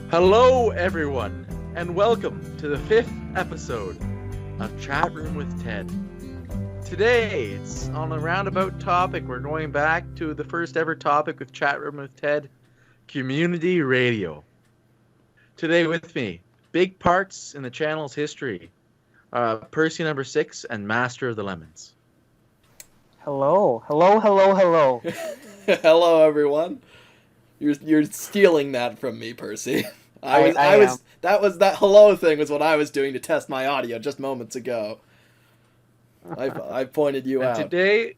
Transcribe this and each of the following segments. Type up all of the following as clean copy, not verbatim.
Hello, everyone, and welcome to the 5th episode of Chat Room with Ted. Today, it's on a roundabout topic. We're going back to the first ever topic with Chat Room with Ted, community radio. Today with me, big parts in the channel's history, Percy6 and Master of the Lemons. Hello. Hello, everyone. You're stealing that from me, Percy. That hello thing was what I was doing to test my audio just moments ago. I pointed you out. Today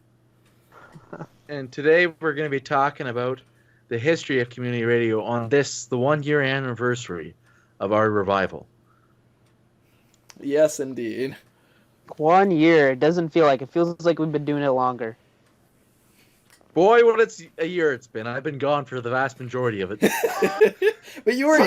we're going to be talking about the history of community radio on the 1-year anniversary of our revival. Yes, indeed. 1 year. It doesn't feel like it. Feels like we've been doing it longer. Boy, what it's a year it's been. I've been gone for the vast majority of it. But you were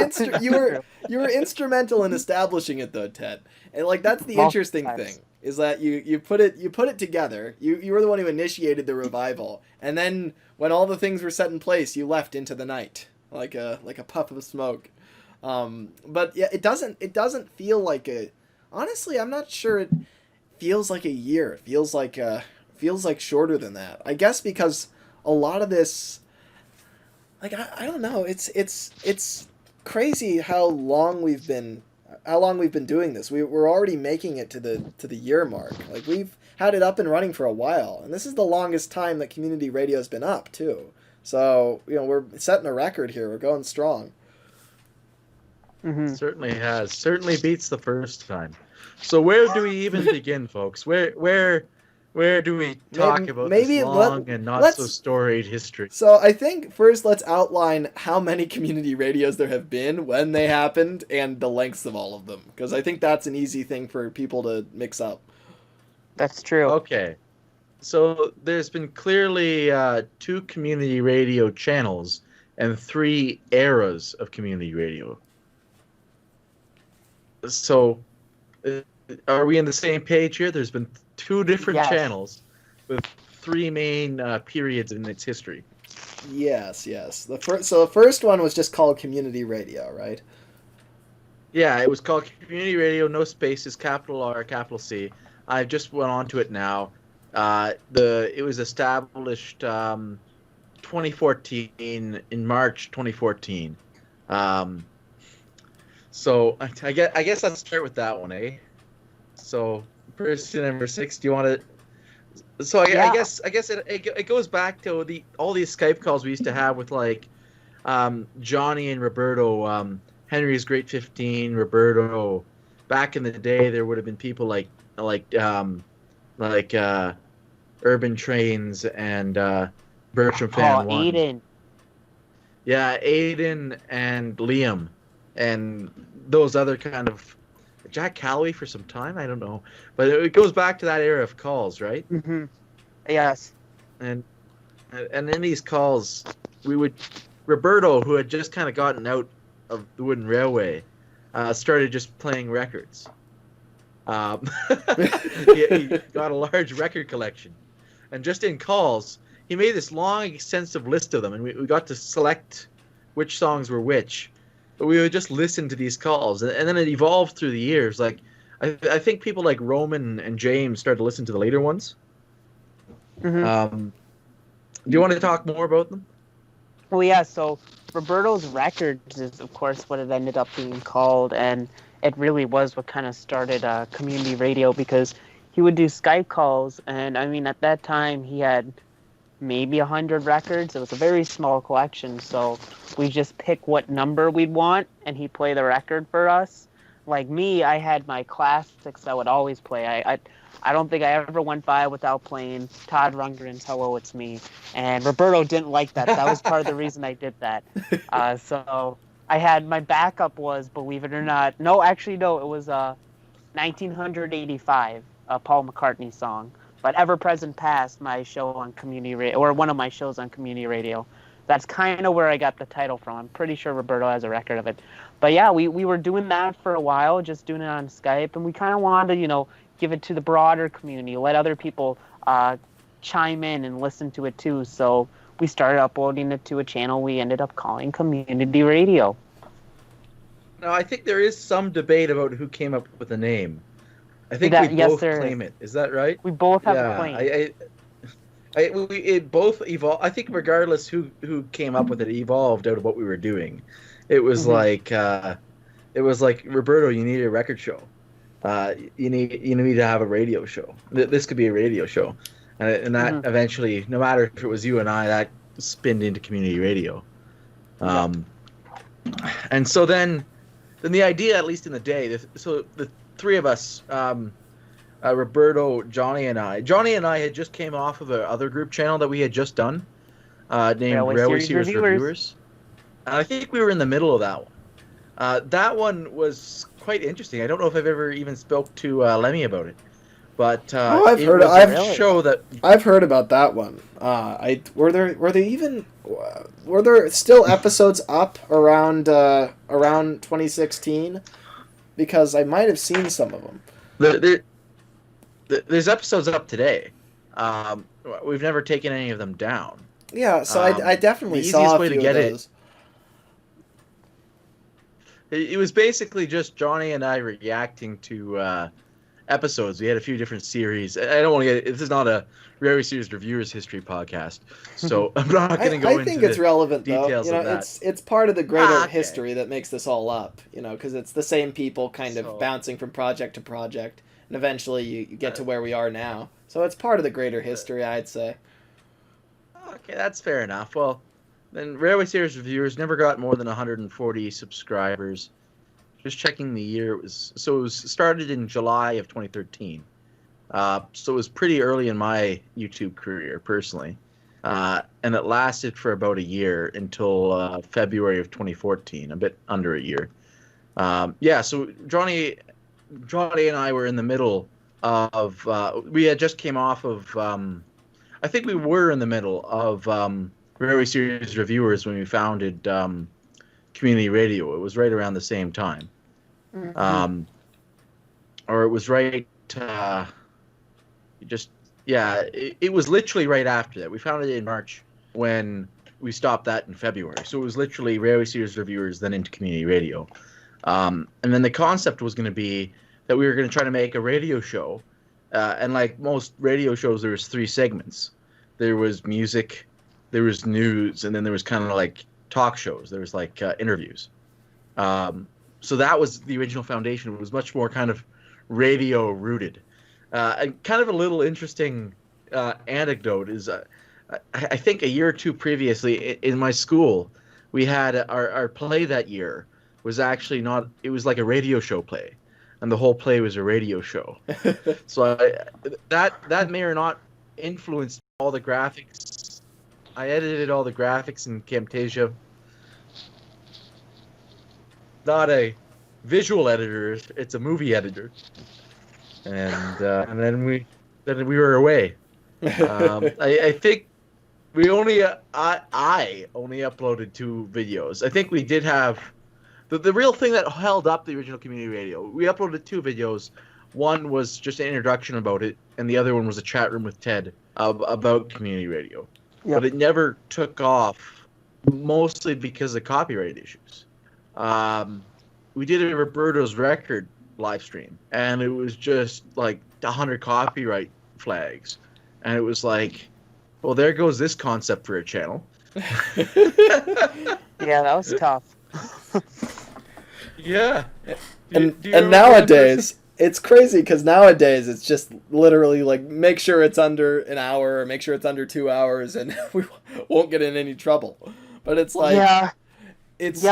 instrumental in establishing it, though, Ted. And that's the interesting thing is that you put it together. You were the one who initiated the revival, and then when all the things were set in place, you left into the night like a puff of smoke. But yeah, it doesn't feel like a. Honestly, I'm not sure it feels like a year. It feels like shorter than that. I guess because a lot of this, I don't know. It's crazy how long we've been doing this. We're already making it to the year mark. We've had it up and running for a while, and this is the longest time that community radio's been up too. So we're setting a record here. We're going strong. Mm-hmm. Certainly has. Certainly beats the first time. So where do we even begin, folks? Where do we talk about this long and not so storied history? So I think first let's outline how many community radios there have been, when they happened, and the lengths of all of them. Because I think that's an easy thing for people to mix up. That's true. Okay. So there's been clearly 2 community radio channels and 3 eras of community radio. So are we on the same page here? There's been 2 different channels with 3 main periods in its history. Yes. The first one was just called community radio, right? Yeah, it was called community radio, no spaces, capital R, capital C. I just went on to it now. It was established 2014 in March 2014. So I guess let's start with that one, eh? So Percy6, do you want to? So I guess it goes back to all these Skype calls we used to have with Johnny and Roberto, Henry's Great 15, Roberto. Back in the day, there would have been people like Urban Trains and Bertram Fan One. Aiden. Yeah, Aiden and Liam, and those other kind of. Jack Calloway for some time, I don't know, but it goes back to that era of calls, right? Mm-hmm. Yes. And in these calls, Roberto, who had just kind of gotten out of the Wooden Railway, started just playing records. He got a large record collection, and just in calls, he made this long, extensive list of them, and we got to select which songs were which. But we would just listen to these calls, and then it evolved through the years. I think people like Roman and James started to listen to the later ones. Mm-hmm. Do you want to talk more about them? Well, yeah. So Roberto's Records is, of course, what it ended up being called, and it really was what kind of started community radio, because he would do Skype calls, and I mean, at that time he had maybe 100 records. It was a very small collection, so we just pick what number we'd want, and he'd play the record for us. Like me, I had my classics I would always play. I don't think I ever went by without playing Todd Rundgren's Hello, It's Me. And Roberto didn't like that. That was part of the reason I did that. So I had, my backup was, believe it or not, it was 1985, a Paul McCartney song. But Ever Present Past, my show on community radio, or one of my shows on community radio, that's kind of where I got the title from. I'm pretty sure Roberto has a record of it. But yeah, we were doing that for a while, just doing it on Skype, and we kind of wanted to, give it to the broader community, let other people chime in and listen to it too. So we started uploading it to a channel we ended up calling Community Radio. Now, I think there is some debate about who came up with the name. I think we Yes, both claim it. Is that right? We both have a Yeah, claim. it both evolved. I think regardless who came up with it, it evolved out of what we were doing. It was like Roberto, you need a record show. You need to have a radio show. This could be a radio show, and that eventually, no matter if it was you and I, that spinned into community radio. And so then the idea, at least in the day, so the three of us, Roberto, Johnny, and I had just came off of the other group channel that we had just done, named Railway Series Reviewers. And I think we were in the middle of that one. That one was quite interesting. I don't know if I've ever even spoke to Lemmy about it, but I've heard about that one. Were there still episodes up around 2016? Because I might have seen some of them. There's episodes up today. We've never taken any of them down. Yeah, so I definitely saw a few of those. It was basically just Johnny and I reacting to episodes. We had a few different series. I don't want to get... This is not a Rarely Series Reviewers history podcast, so I'm not going to go into I think it's relevant, details though. of that. It's part of the greater history that makes this all up, because it's the same people kind of bouncing from project to project, and eventually you get to where we are now. So it's part of the greater history, I'd say. Okay, that's fair enough. Well, then Railway Series Reviewers never got more than 140 subscribers. Just checking the year, it was started in July of 2013. So it was pretty early in my YouTube career, personally. And it lasted for about a year until February of 2014, a bit under a year. So Johnny and I were in the middle of... we had just came off of... I think we were in the middle of Railway Series Reviewers when we founded community radio. It was right around the same time. Or it was right... it was literally right after that. We founded it in March when we stopped that in February. So it was literally Railway Series Reviewers, then into community radio. And then the concept was going to be that we were going to try to make a radio show. And like most radio shows, there was 3 segments. There was music, there was news, and then there was kind of like talk shows. There was like interviews. So that was the original foundation. It was much more kind of radio rooted. And kind of a little interesting anecdote is I think a year or two previously in my school, we had our play that year was actually not, it was like a radio show play. And the whole play was a radio show. So that may or not influenced all the graphics. I edited all the graphics in Camtasia. Not a visual editor, it's a movie editor. And then we were away. I think we only I only uploaded 2 videos. I think we did have the real thing that held up the original community radio. We uploaded 2 videos. One was just an introduction about it, and the other one was a chat room with Ted about community radio. Yep. But it never took off, mostly because of copyright issues. We did a Roberto's record live stream, and it was just like 100 copyright flags, and it was like, well, there goes this concept for a channel. Yeah, that was tough. Yeah. And nowadays it's crazy because nowadays it's just literally like make sure it's under an hour or make sure it's under 2 hours and we won't get in any trouble. But it's like it's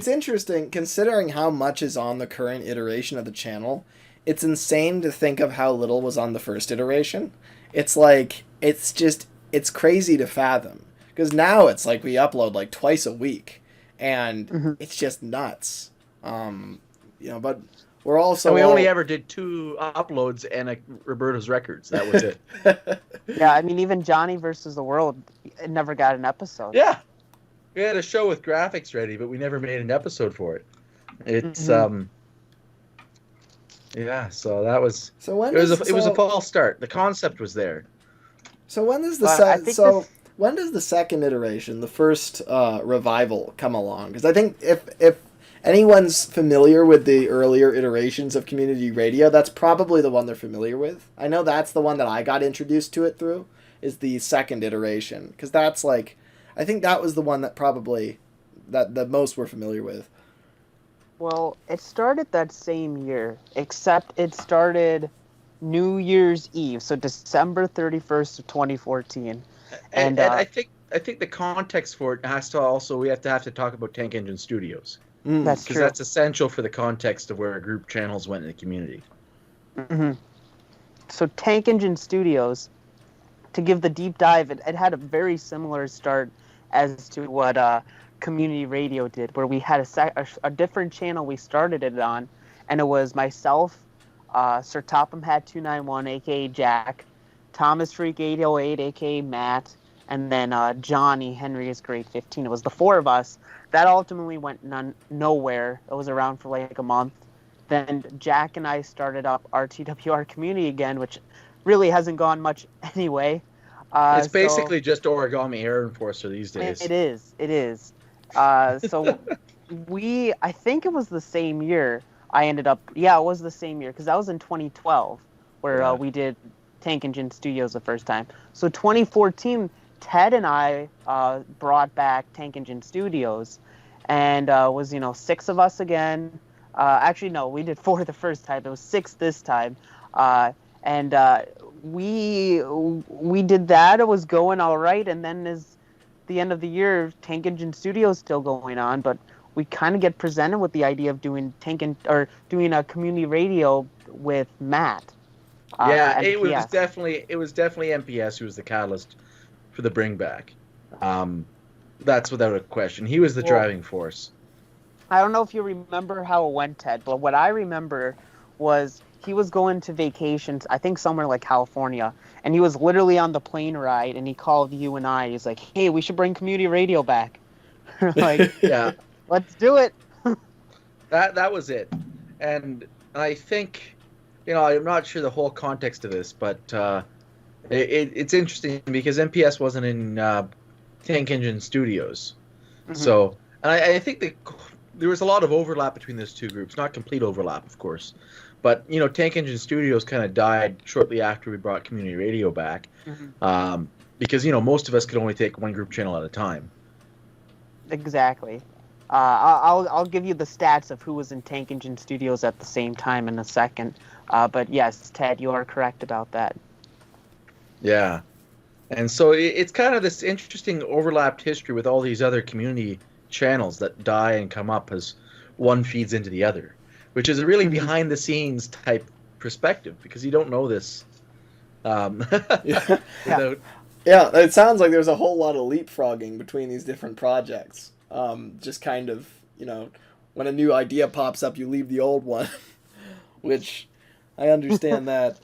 interesting considering how much is on the current iteration of the channel. It's insane to think of how little was on the first iteration. It's like it's crazy to fathom because now it's like we upload like twice a week and it's just nuts. But we're also we only ever did 2 uploads and Roberto's records. That was it. Yeah, I mean even Johnny versus the World, it never got an episode. Yeah. We had a show with graphics ready, but we never made an episode for it. It's so that was it was a false start. The concept was there. So when does when does the second iteration, the first revival, come along? Because I think if anyone's familiar with the earlier iterations of community radio, that's probably the one they're familiar with. I know that's the one that I got introduced to it through, is the second iteration. Because that's like, I think that was the one that probably, that the most we're familiar with. Well, it started that same year, except it started New Year's Eve, so December 31st of 2014. And I think the context for it has to also, we have to talk about Tank Engine Studios. That's true. Because that's essential for the context of where group channels went in the community. Mm-hmm. So Tank Engine Studios, to give the deep dive, it had a very similar start as to what community radio did, where we had a different channel we started it on, and it was myself, Sir Topham Hat 291, aka Jack, Thomas Freak 808, aka Matt, and then Johnny Henry is Grade 15. It was the four of us. That ultimately went nowhere. It was around for like a month. Then Jack and I started up RTWR Community again, which really hasn't gone much anyway. It's basically just Origami Air Enforcer these days. It is. So I think it was the same year it was the same year, because that was in 2012 where we did Tank Engine Studios the first time. So 2014, Ted and I brought back Tank Engine Studios, and was 6 of us again. Actually, no, we did 4 the first time. It was 6 this time, and we did that. It was going all right, and then as the end of the year, Tank Engine Studios still going on, but we kind of get presented with the idea of doing doing a community radio with Matt. It was definitely MPS who was the catalyst for the bring back. That's without a question. He was the driving force. I don't know if you remember how it went, Ted, but what I remember was he was going to vacations, I think somewhere like California, and he was literally on the plane ride, and he called you and I. He's like, "Hey, we should bring community radio back." Like, yeah, let's do it. That was it. And I think, I'm not sure the whole context of this, but it's interesting because MPS wasn't in Tank Engine Studios. Mm-hmm. So, and I think there was a lot of overlap between those two groups. Not complete overlap, of course. But, Tank Engine Studios kind of died shortly after we brought community radio back. Mm-hmm. Because, most of us could only take one group channel at a time. Exactly. I'll give you the stats of who was in Tank Engine Studios at the same time in a second. But yes, Ted, you are correct about that. Yeah. And so it's kind of this interesting overlapped history with all these other community channels that die and come up as one feeds into the other, which is a really behind the scenes type perspective because you don't know this. Yeah, it sounds like there's a whole lot of leapfrogging between these different projects. Just kind of, when a new idea pops up, you leave the old one, which I understand that.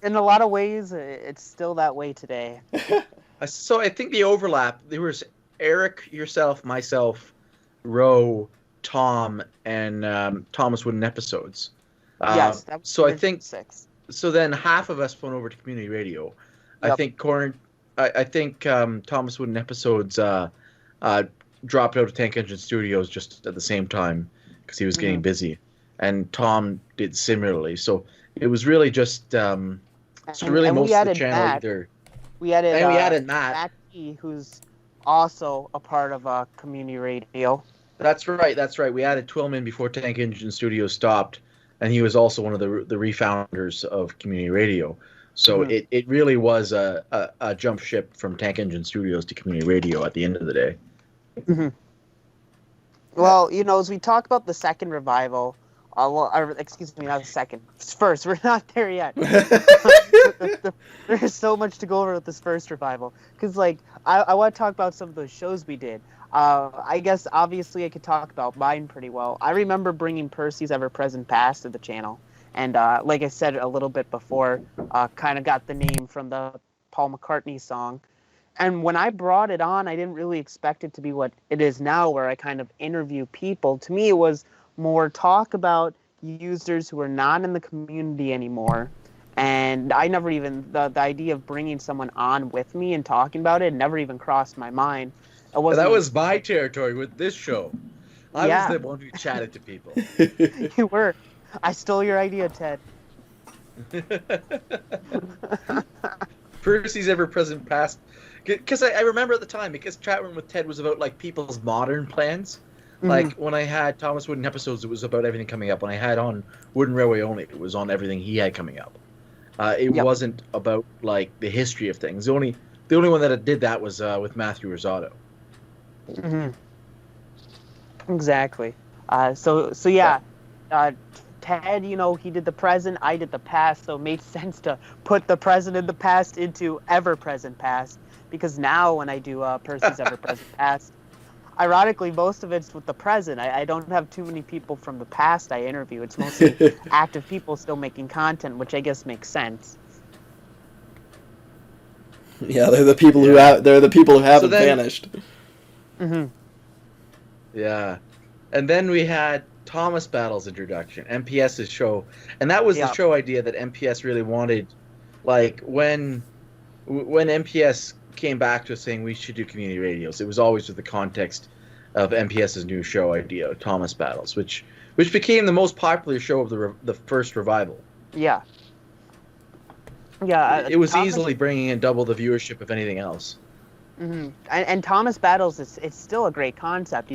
In a lot of ways, it's still that way today. So I think the overlap, there was Eric, yourself, myself, Ro, Tom, and Thomas Wooden Episodes. Yes, that was so I think 6. So then half of us went over to community radio. Yep. I think Thomas Wooden Episodes dropped out of Tank Engine Studios just at the same time because he was getting busy, and Tom did similarly. So it was really just most of the channel Matt. either. We added Matt, who's also a part of community radio. That's right. We added Twillman before Tank Engine Studios stopped, and he was also one of the refounders of community radio. So it really was a jump ship from Tank Engine Studios to community radio at the end of the day. Mm-hmm. Well, as we talk about the second revival, excuse me, not the second. It's first. We're not there yet. There's so much to go over with this first revival. Because, I want to talk about some of those shows we did. I guess, obviously, I could talk about mine pretty well. I remember bringing Percy's Ever Present Past to the channel. And, like I said a little bit before, kind of got the name from the Paul McCartney song. And when I brought it on, I didn't really expect it to be what it is now, where I kind of interview people. To me, it was more talk about users who are not in the community anymore. And I never even, the idea of bringing someone on with me and talking about it never even crossed my mind. That was my territory with this show. I Yeah. was the one who chatted to people. You were. I stole your idea, Ted. Percy's ever-present past. Because I remember at the time, because Chat Room with Ted was about like people's modern plans. Like when I had Thomas Wooden episodes, it was about everything coming up. When I had on Wooden Railway Only, it was on everything he had coming up. It wasn't about like the history of things. The only one that did that was with Matthew Rosado. Exactly. So yeah. Ted, he did the present, I did the past, so it made sense to put the present and the past into ever-present past, because now when I do Percy's ever-present past, ironically, most of it's with the present. I don't have too many people from the past I interview. It's mostly active people still making content, which I guess makes sense. Yeah, they're the people who haven't vanished. Yeah. And then we had Thomas Battle's introduction, MPS's show, and that was the show idea that MPS really wanted. Like when MPS came back to us saying we should do community radios, it was always with the context of MPS's new show idea, Thomas Battles, which became the most popular show of the first revival. Yeah. It was easily bringing in double the viewership of anything else. And Thomas Battles, it's still a great concept,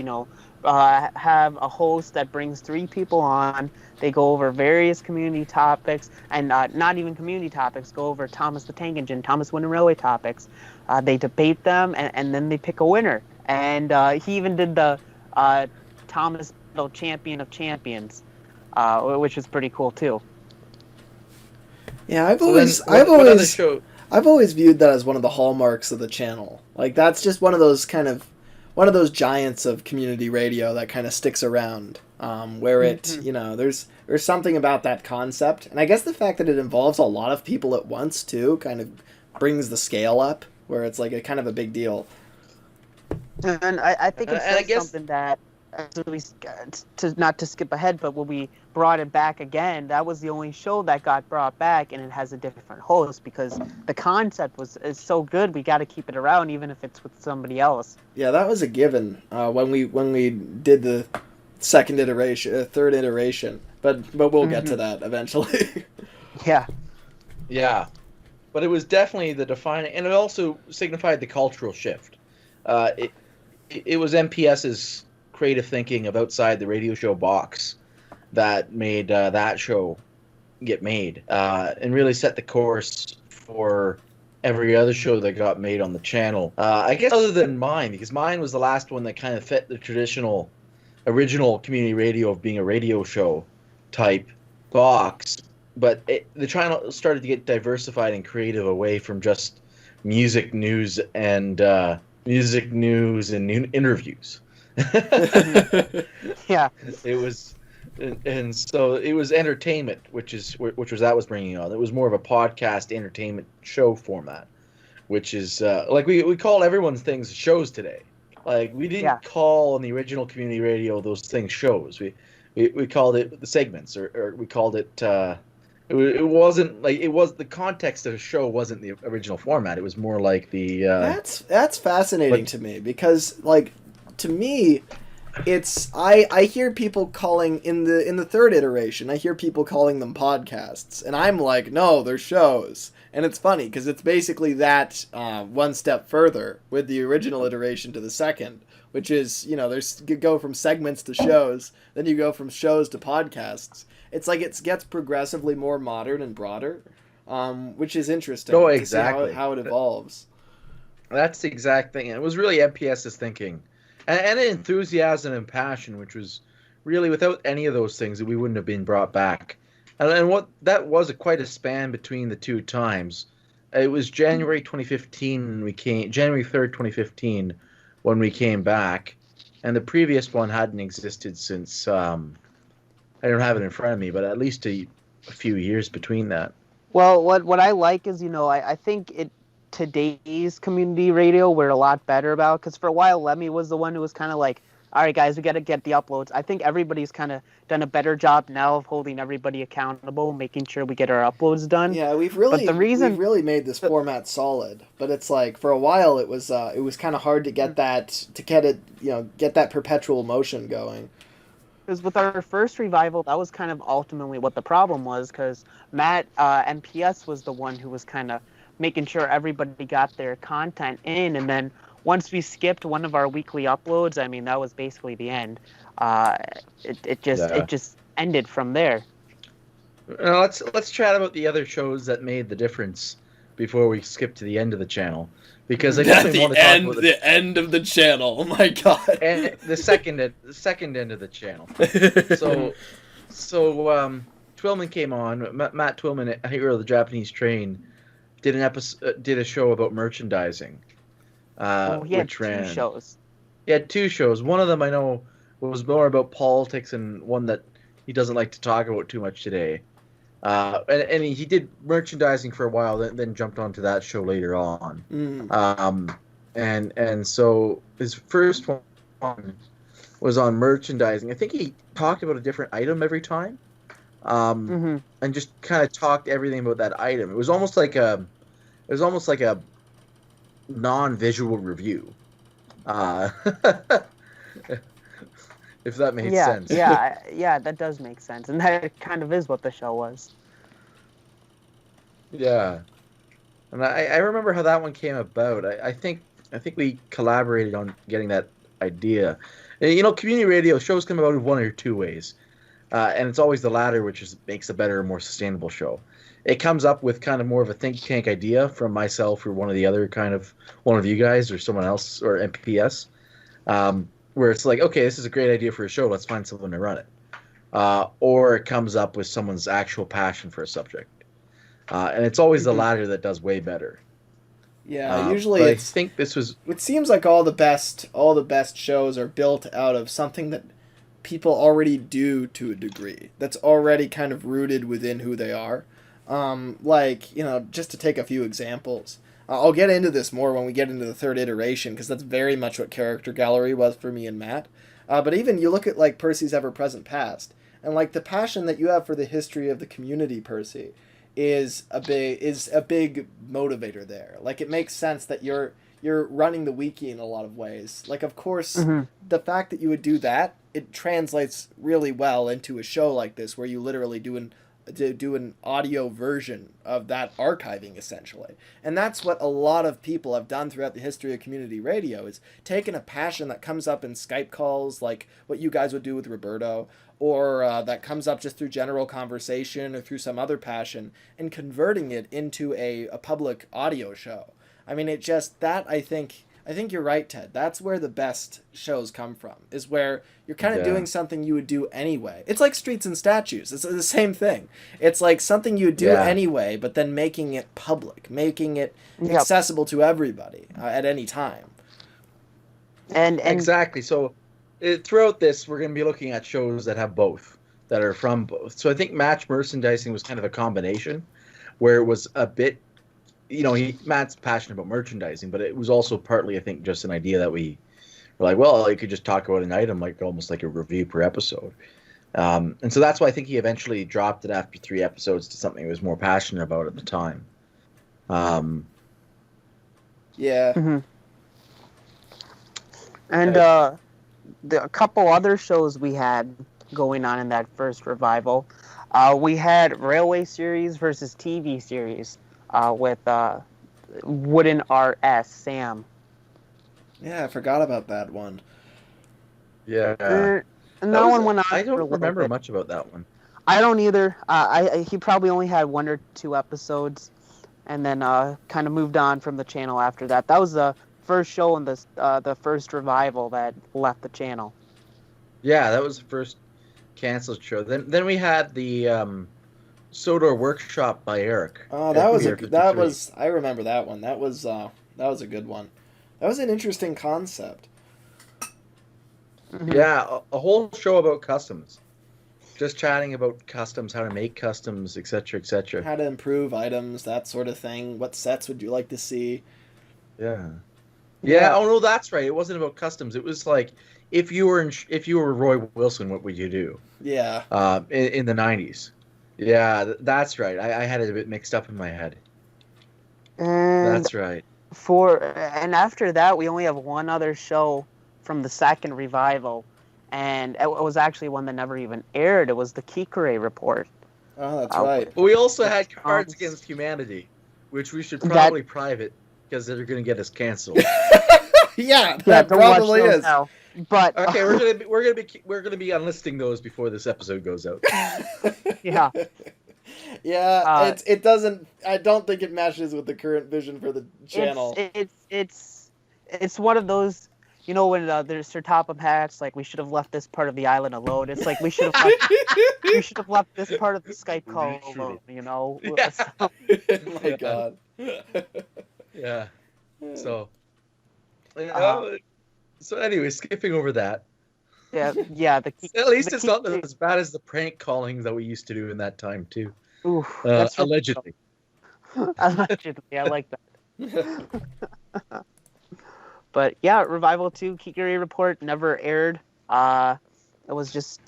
have a host that brings 3 people on. They go over various community topics, and not even community topics, go over Thomas the Tank Engine, Thomas Wooden Railway topics. They debate them, and then they pick a winner. And he even did the Thomas Battle Champion of Champions, which is pretty cool too. Yeah, I've always viewed that as one of the hallmarks of the channel. Like that's just one of those giants of community radio that kind of sticks around, where it, there's something about that concept. And I guess the fact that it involves a lot of people at once, too, kind of brings the scale up, where it's like a kind of a big deal. And I think it's something that, at least, not to skip ahead, but when we brought it back again, that was the only show that got brought back, and it has a different host, because the concept is so good, we got to keep it around, even if it's with somebody else. Yeah, that was a given when we did the third iteration, but we'll get to that eventually. Yeah, but it was definitely the defining, and it also signified the cultural shift. It was MPS's creative thinking of outside the radio show box that made that show get made, and really set the course for every other show that got made on the channel. I guess other than mine, because mine was the last one that kind of fit the traditional, original community radio of being a radio show type box. But the channel started to get diversified and creative away from just music news and interviews. Yeah, it was, and so it was entertainment, which was bringing on. It was more of a podcast entertainment show format, which is like we call everyone's things shows today. Like we didn't call on the original community radio those things shows. We called it the segments, or we called it. It wasn't like it was the context of the show wasn't the original format. It was more like the. That's fascinating to me, because like to me, it's I hear people calling in the third iteration. I hear people calling them podcasts, and I'm like, no, they're shows. And it's funny because it's basically that one step further with the original iteration to the second, which is you go from segments to shows, then you go from shows to podcasts. It's like it gets progressively more modern and broader, which is interesting. Oh, exactly. To see how it evolves. That's the exact thing. And it was really MPS's thinking. And enthusiasm and passion, which was really without any of those things that we wouldn't have been brought back. And what that was quite a span between the two times. It was January 2015 January 3rd, 2015 when we came back. And the previous one hadn't existed since I don't have it in front of me, but at least a few years between that. Well, what I like is, I think today's community radio we're a lot better about, because for a while Lemmy was the one who was kind of like all right, guys, we got to get the uploads. I think everybody's kind of done a better job now of holding everybody accountable, making sure we get our uploads done. Yeah, we've But the reason really made this format solid, but it's like for a while it was kind of hard to get that perpetual motion going. Because with our first revival, that was kind of ultimately what the problem was, because Matt, MPS, was the one who was kind of making sure everybody got their content in, and then once we skipped one of our weekly uploads, I mean, that was basically the end. It just ended from there. Now let's chat about the other shows that made the difference before we skip to the end of the channel, because I definitely want to talk about the end of the channel. Oh my god! And the second end of the channel. So Twillman came on. Matt Twillman, Hero of the Japanese Train, did a show about merchandising. He had two shows. He had two shows. One of them I know was more about politics, and one that he doesn't like to talk about too much today. And he did merchandising for a while, then jumped onto that show later on. And so his first one was on merchandising. I think he talked about a different item every time, and just kind of talked everything about that item. It was almost like a non-visual review, if that makes sense. Yeah, that does make sense, and that kind of is what the show was. Yeah, and I remember how that one came about. I think we collaborated on getting that idea. And, community radio shows come about in one or two ways, and it's always the latter, which makes a better, more sustainable show. It comes up with kind of more of a think tank idea from myself or one of you guys or someone else or MPS, where it's like, okay, this is a great idea for a show. Let's find someone to run it. Or it comes up with someone's actual passion for a subject. And it's always the latter that does way better. Yeah, usually I think this was... It seems like all the best shows are built out of something that people already do to a degree. That's already kind of rooted within who they are. Just to take a few examples. I'll get into this more when we get into the third iteration, because that's very much what Character Gallery was for me and Matt. But even you look at like Percy's Ever-Present Past, and like the passion that you have for the history of the community, Percy, is a big motivator there. Like, it makes sense that you're running the wiki in a lot of ways. Like, of course, the fact that you would do that, it translates really well into a show like this, where you literally do an audio version of that archiving, essentially. And that's what a lot of people have done throughout the history of community radio, is taken a passion that comes up in Skype calls, like what you guys would do with Roberto, or that comes up just through general conversation or through some other passion, and converting it into a public audio show. I mean, I think you're right, Ted. That's where the best shows come from, is where you're kind of doing something you would do anyway. It's like Streets and Statues. It's the same thing. It's like something you would do anyway, but then making it public, making it accessible to everybody at any time. And exactly. So throughout this, we're going to be looking at shows that have both, that are from both. So I think Match Merchandising was kind of a combination, where it was a bit... Matt's passionate about merchandising, but it was also partly, I think, just an idea that we were like, well, you could just talk about an item, like almost like a review per episode. And so that's why I think he eventually dropped it after 3 episodes to something he was more passionate about at the time. And a couple other shows we had going on in that first revival. We had Railway Series versus TV Series. With Wooden RS Sam. Yeah, I forgot about that one. Yeah. And that one went on. I don't remember much about that one. I don't either. He probably only had 1 or 2 episodes, and then kind of moved on from the channel after that. That was the first show in the first revival that left the channel. Yeah, that was the first canceled show. Then we had the Sodor Workshop by Eric. Oh, I remember that one. That was a good one. That was an interesting concept. Yeah, a whole show about customs. Just chatting about customs, how to make customs, etc., etc. How to improve items, that sort of thing. What sets would you like to see? Yeah. Oh no, that's right. It wasn't about customs. It was like if you were Roy Wilson, what would you do? Yeah. In the 90s. Yeah, that's right. I had it a bit mixed up in my head. And That's right. and after that, we only have one other show from the second revival, and it was actually one that never even aired. It was the Kikure Report. Oh, that's right. We also had Cards Against Humanity, which we should probably private because they're going to get us canceled. Yeah, that probably is. Now. But okay, we're gonna be unlisting those before this episode goes out. Yeah. Yeah, it doesn't. I don't think it meshes with the current vision for the channel. It's one of those, you know, when there's Sir Topham Hatt's like, we should have left this part of the island alone. It's like we should have left this part of the Skype call alone. You know. Yeah. Oh my God. Yeah. So. So anyway, skipping over that. Yeah. At least it's not as bad as the prank calling that we used to do in that time too. Ooh, allegedly. Allegedly, I like that. But yeah, Revival 2, Kikuri Report never aired. It was just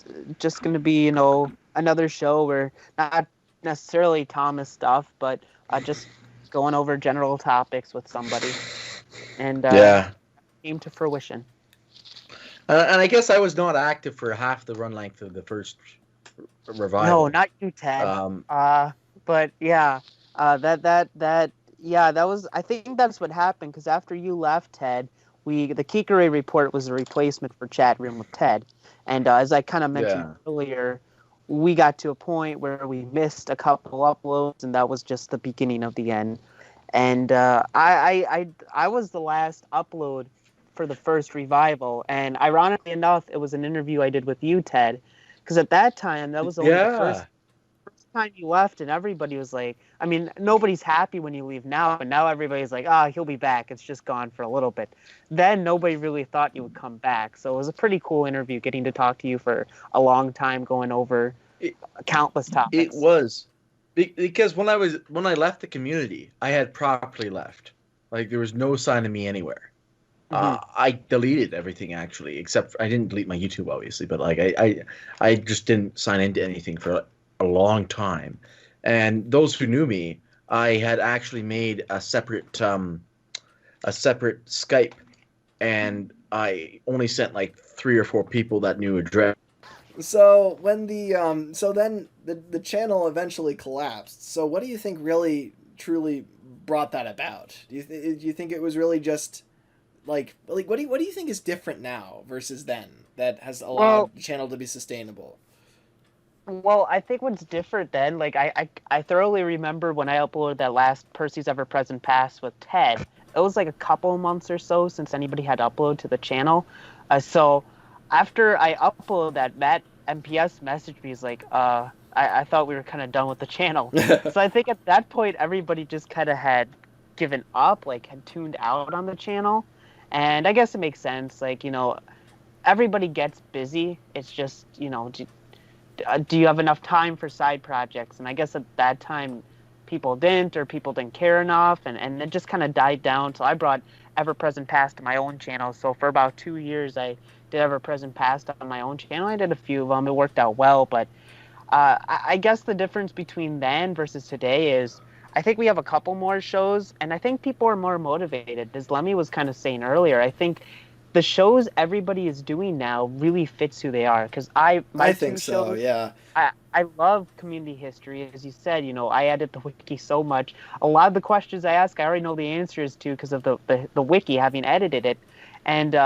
going to be, you know, another show where not necessarily Thomas stuff, but just going over general topics with somebody. And came to fruition. And I guess I was not active for half the run length of the first revival. No, not you, Ted. But yeah, that was. I think that's what happened because after you left, Ted, the Kikure Report was a replacement for Chat Room with Ted, and as I kind of mentioned earlier, we got to a point where we missed a couple uploads, and that was just the beginning of the end. And I was the last upload for the first revival, and ironically enough, it was an interview I did with you, Ted, because at that time that was only the first time you left, and everybody was like, I mean, nobody's happy when you leave now, but now everybody's like, he'll be back. It's just gone for a little bit. Then nobody really thought you would come back, so it was a pretty cool interview, getting to talk to you for a long time, going over countless topics. It was because when I left the community, I had properly left. Like there was no sign of me anywhere. I deleted everything actually, except I didn't delete my YouTube obviously, but like I just didn't sign into anything for a long time. And those who knew me, I had actually made a separate Skype, and I only sent like 3 or 4 people that knew address. So when then the channel eventually collapsed. So what do you think really truly brought that about? Do you think it was really just like what do you think is different now versus then that has allowed the channel to be sustainable? Well, I think what's different then, like I thoroughly remember when I uploaded that last Percy's Ever Present Past with Ted. It was like a couple months or so since anybody had uploaded to the channel. So after I uploaded that, Matt MPS messaged me. He's like, I thought we were kind of done with the channel. So I think at that point everybody just kind of had given up, like had tuned out on the channel. And I guess it makes sense. Like, you know, everybody gets busy. It's just, you know, do you have enough time for side projects? And I guess at that time people didn't care enough, and it just kind of died down. So I brought Ever Present Past to my own channel. So for about 2 years I did Ever Present Past on my own channel. I did a few of them. It worked out well, but I guess the difference between then versus today is I think we have a couple more shows, and I think people are more motivated. As Lemmy was kind of saying earlier, I think the shows everybody is doing now really fits who they are. Because I think so, yeah. I love community history. As you said, you know, I edit the wiki so much. A lot of the questions I ask, I already know the answers to because of the wiki, having edited it. And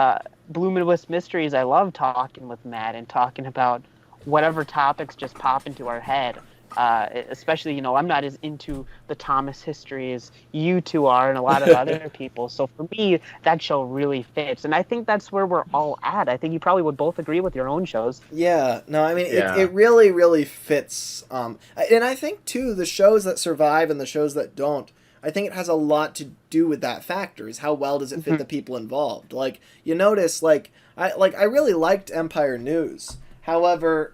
Blue Midwest Mysteries, I love talking with Matt and talking about whatever topics just pop into our head. Especially, you know, I'm not as into the Thomas history as you two are and a lot of other people. So for me, that show really fits. And I think that's where we're all at. I think you probably would both agree with your own shows. Yeah. No, I mean, it really, really fits. And I think, too, the shows that survive and the shows that don't, I think it has a lot to do with that factor, is how well does it fit the people involved. Like, you notice, I really liked Empire News. However,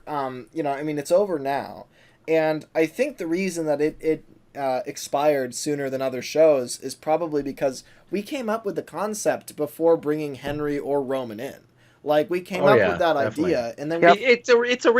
you know, I mean, it's over now. And I think the reason that it expired sooner than other shows is probably because we came up with the concept before bringing Henry or Roman in. Like we came Oh, up yeah, with that definitely. idea, and then It's a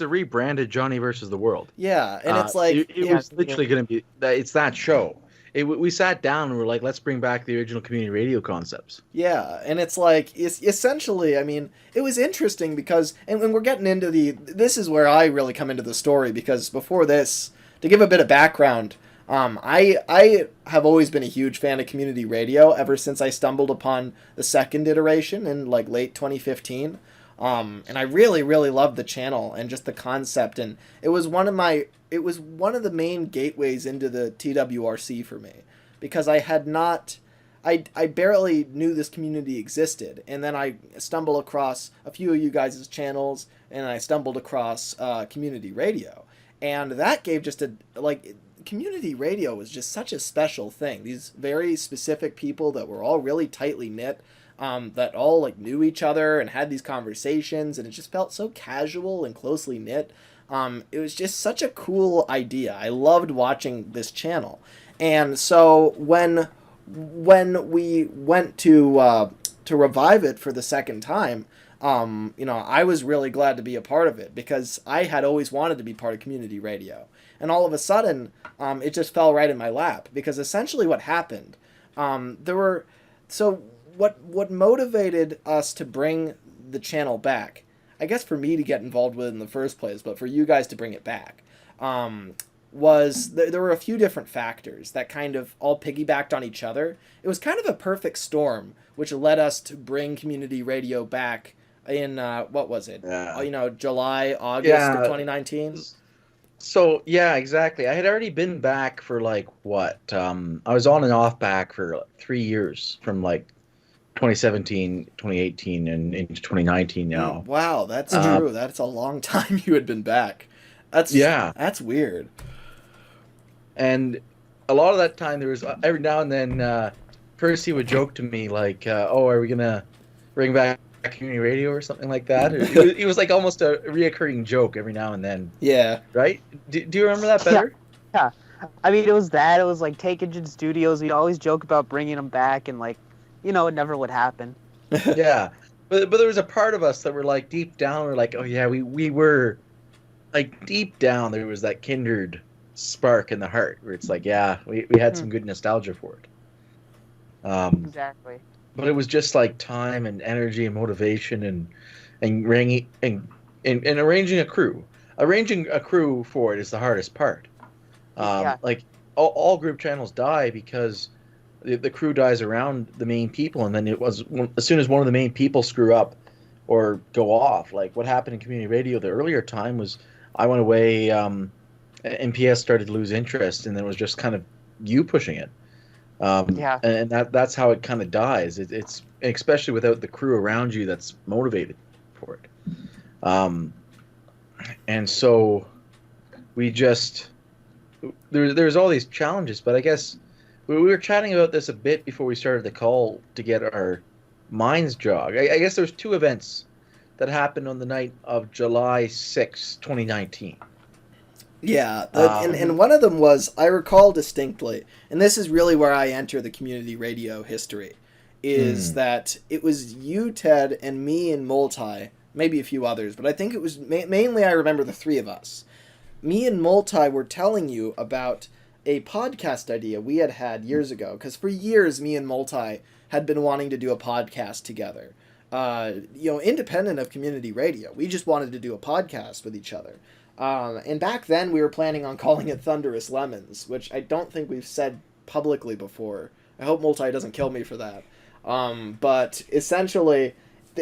rebranded Johnny versus the World. yeah, and it's like It was literally going to be that. It's that show. We sat down and we're like, let's bring back the original community radio concepts. yeah, and it's like it's essentially. I mean, it was interesting because, and when we're getting into this is where I really come into the story because before this, to give a bit of background, I have always been a huge fan of community radio ever since I stumbled upon the second iteration in like late 2015. And I really, really loved the channel and just the concept, and it was one of the main gateways into the TWRC for me because I barely knew this community existed, and then I stumbled across a few of you guys' channels, and I stumbled across community radio, and that gave just community radio was just such a special thing. These very specific people that were all really tightly knit, that all like knew each other and had these conversations, and it just felt so casual and closely knit. It was just such a cool idea. I loved watching this channel, and so when we went to revive it for the second time, I was really glad to be a part of it because I had always wanted to be part of community radio. And all of a sudden, it just fell right in my lap because essentially what happened, what motivated us to bring the channel back, I guess for me to get involved with it in the first place, but for you guys to bring it back, was there were a few different factors that kind of all piggybacked on each other. It was kind of a perfect storm, which led us to bring community radio back in, what was it? Yeah. July, August of 2019? So, yeah, exactly. I had already been back for like what? I was on and off back for like 3 years from like 2017, 2018, and into 2019 now. Wow, that's true. That's a long time you had been back. That's weird. And a lot of that time, there was every now and then, Percy would joke to me like, "Oh, are we gonna bring back community radio or something like that?" It was like almost a reoccurring joke every now and then. Yeah. Right? Do you remember that better? Yeah. I mean, it was like Take Engine Studios. We'd always joke about bringing them back, and like, it never would happen. Yeah. But there was a part of us that were like deep down, we're like, oh yeah, we were like deep down there was that kindred spark in the heart where it's like, yeah, we had some good nostalgia for it. Exactly. But it was just like time and energy and motivation and arranging a crew. Arranging a crew for it is the hardest part. Like all group channels die because the crew dies around the main people, and then as soon as one of the main people screw up or go off, like what happened in community radio the earlier time was I went away, NPS started to lose interest, and then it was just kind of you pushing it. And that's how it kind of dies. It's especially without the crew around you that's motivated for it. And so we just there's all these challenges, but I guess we were chatting about this a bit before we started the call to get our minds jogged. I guess there's two events that happened on the night of July 6, 2019. Yeah, and one of them was, I recall distinctly, and this is really where I enter the community radio history, is that it was you, Ted, and me and Multi, maybe a few others, but I think it was mainly I remember the three of us. Me and Multi were telling you about a podcast idea we had years ago, because for years me and Multi had been wanting to do a podcast together. Independent of community radio. We just wanted to do a podcast with each other. And back then we were planning on calling it Thunderous Lemons, which I don't think we've said publicly before. I hope Multi doesn't kill me for that. But essentially,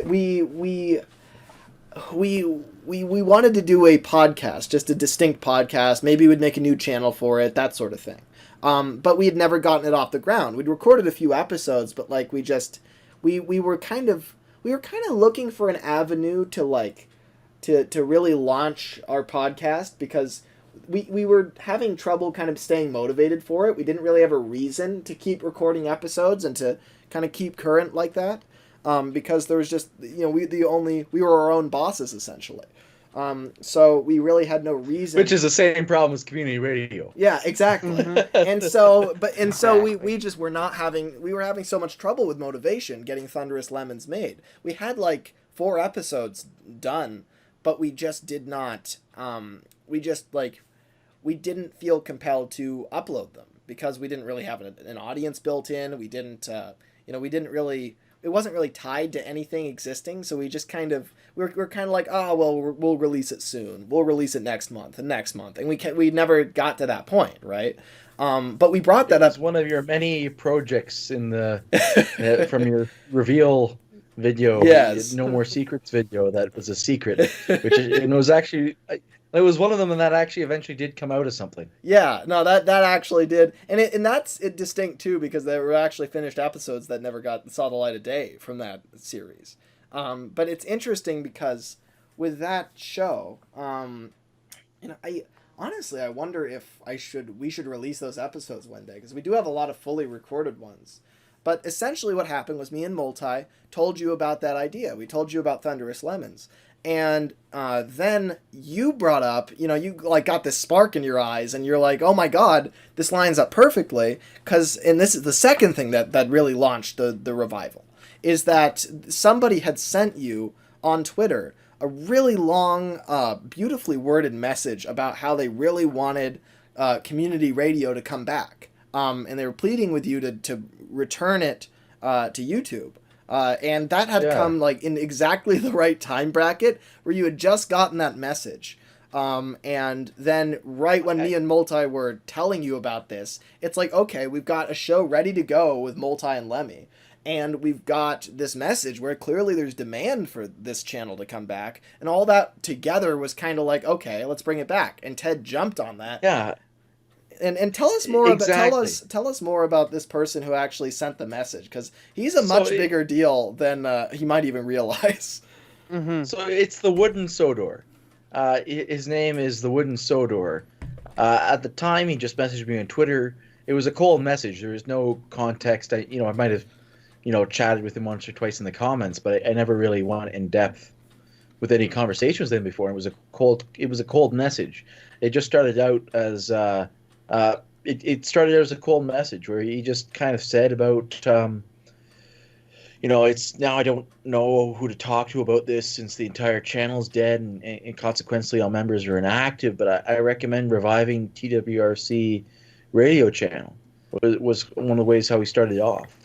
we wanted to do a podcast, just a distinct podcast. Maybe we'd make a new channel for it, that sort of thing. But we had never gotten it off the ground. We'd recorded a few episodes, but like we were kind of looking for an avenue to really launch our podcast, because we were having trouble kind of staying motivated for it. We didn't really have a reason to keep recording episodes and to kind of keep current like that, because there was just we were our own bosses essentially. So we really had no reason. Which is the same problem as community radio. Yeah, exactly. Mhm. And so Exactly. we just were having so much trouble with motivation getting Thunderous Lemons made. We had like 4 episodes done, but we just did not. We didn't feel compelled to upload them because we didn't really have an audience built in. We didn't. We didn't really. It wasn't really tied to anything existing, so we just kind of we're kind of like, oh well, we'll release it soon. We'll release it next month, and we never got to that point, right? But we brought that up. One of your many projects in the from your reveal video, Yes. No More Secrets video, that was a secret, it was actually. It was one of them, and that actually eventually did come out as something. Yeah, no, that actually did, and that's distinct too because there were actually finished episodes that never saw the light of day from that series. But it's interesting because with that show, I honestly wonder if we should release those episodes one day because we do have a lot of fully recorded ones. But essentially, what happened was me and Multi told you about that idea. We told you about Thunderous Lemons. And then you brought up, you like got this spark in your eyes, and you're like, "Oh my God, this lines up perfectly." And this is the second thing that really launched the revival, is that somebody had sent you on Twitter a really long, beautifully worded message about how they really wanted community radio to come back, and they were pleading with you to return it to YouTube. And that had come like in exactly the right time bracket where you had just gotten that message. And then right when me and Multi were telling you about this, it's like, okay, we've got a show ready to go with Multi and Lemmy. And we've got this message where clearly there's demand for this channel to come back. And all that together was kind of like, okay, let's bring it back. And Ted jumped on that. Yeah. And tell us more exactly. tell us more about this person who actually sent the message, because he's a much bigger deal than he might even realize. Mm-hmm. So it's the Wooden Sodor. His name is the Wooden Sodor. At the time, he just messaged me on Twitter. It was a cold message. There was no context. I might have, chatted with him once or twice in the comments, but I never really went in depth with any conversations with him before. It was a cold message. It just started out as. It started out as a cold message where he just kind of said about, it's now I don't know who to talk to about this since the entire channel's dead and consequently all members are inactive, but I recommend reviving TWRC radio channel. Was one of the ways how he started off.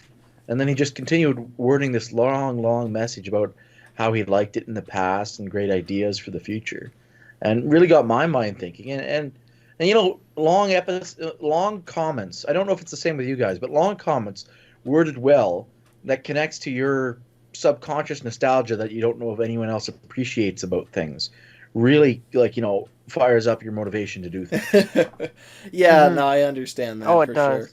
And then he just continued wording this long message about how he liked it in the past and great ideas for the future. And really got my mind thinking. And long comments. I don't know if it's the same with you guys, but long comments worded well that connects to your subconscious nostalgia that you don't know if anyone else appreciates about things. Really, fires up your motivation to do things. Yeah, no, I understand that. It for does. Sure.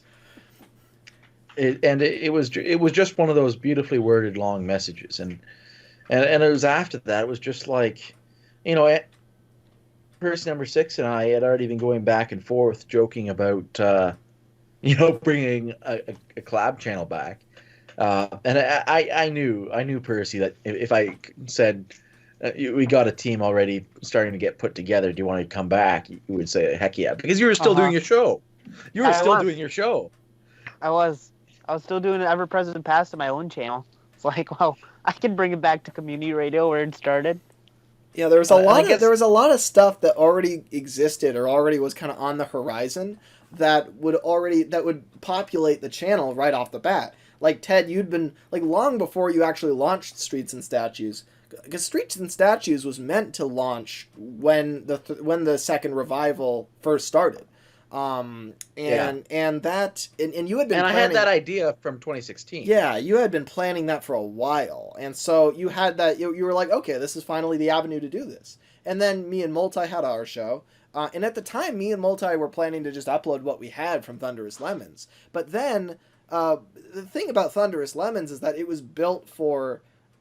It was just one of those beautifully worded long messages, and it was after that it was just like, person number 6 and I had already been going back and forth joking about bringing a collab channel back, and I knew Percy that if I said we got a team already starting to get put together, do you want to come back, you would say heck yeah, because you were still doing your show. You were still doing your show. I was still doing Ever Present Past on my own channel. It's like, well, I can bring it back to community radio where it started. Yeah, there was a lot of stuff that already existed or already was kind of on the horizon that would populate the channel right off the bat. Like Ted, you'd been like long before you actually launched Streets and Statues, because Streets and Statues was meant to launch when the second revival first started. And you had been and I had that idea from 2016. Yeah, you had been planning that for a while, and so you had that. You were like, okay, this is finally the avenue to do this. And then me and Multi had our show, and at the time, me and Multi were planning to just upload what we had from Thunderous Lemons. But then the thing about Thunderous Lemons is that it was built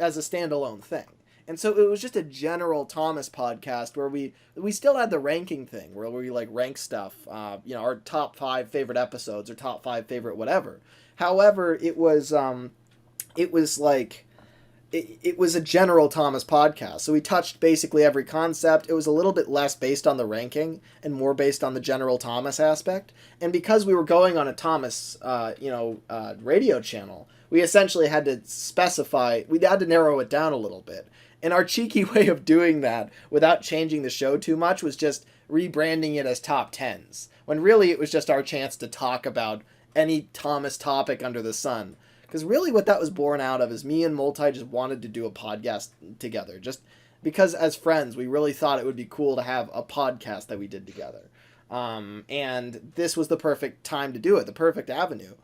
as a standalone thing. And so it was just a general Thomas podcast where we still had the ranking thing where we like rank stuff, our top 5 favorite episodes or top 5 favorite whatever. However, it was like it was a general Thomas podcast. So we touched basically every concept. It was a little bit less based on the ranking and more based on the general Thomas aspect. And because we were going on a Thomas, radio channel, we essentially had to specify, we had to narrow it down a little bit. And our cheeky way of doing that without changing the show too much was just rebranding it as Top Tens, when really it was just our chance to talk about any Thomas topic under the sun. Because really what that was born out of is me and Multi just wanted to do a podcast together. Just because as friends, we really thought it would be cool to have a podcast that we did together. And this was the perfect time to do it, the perfect avenue.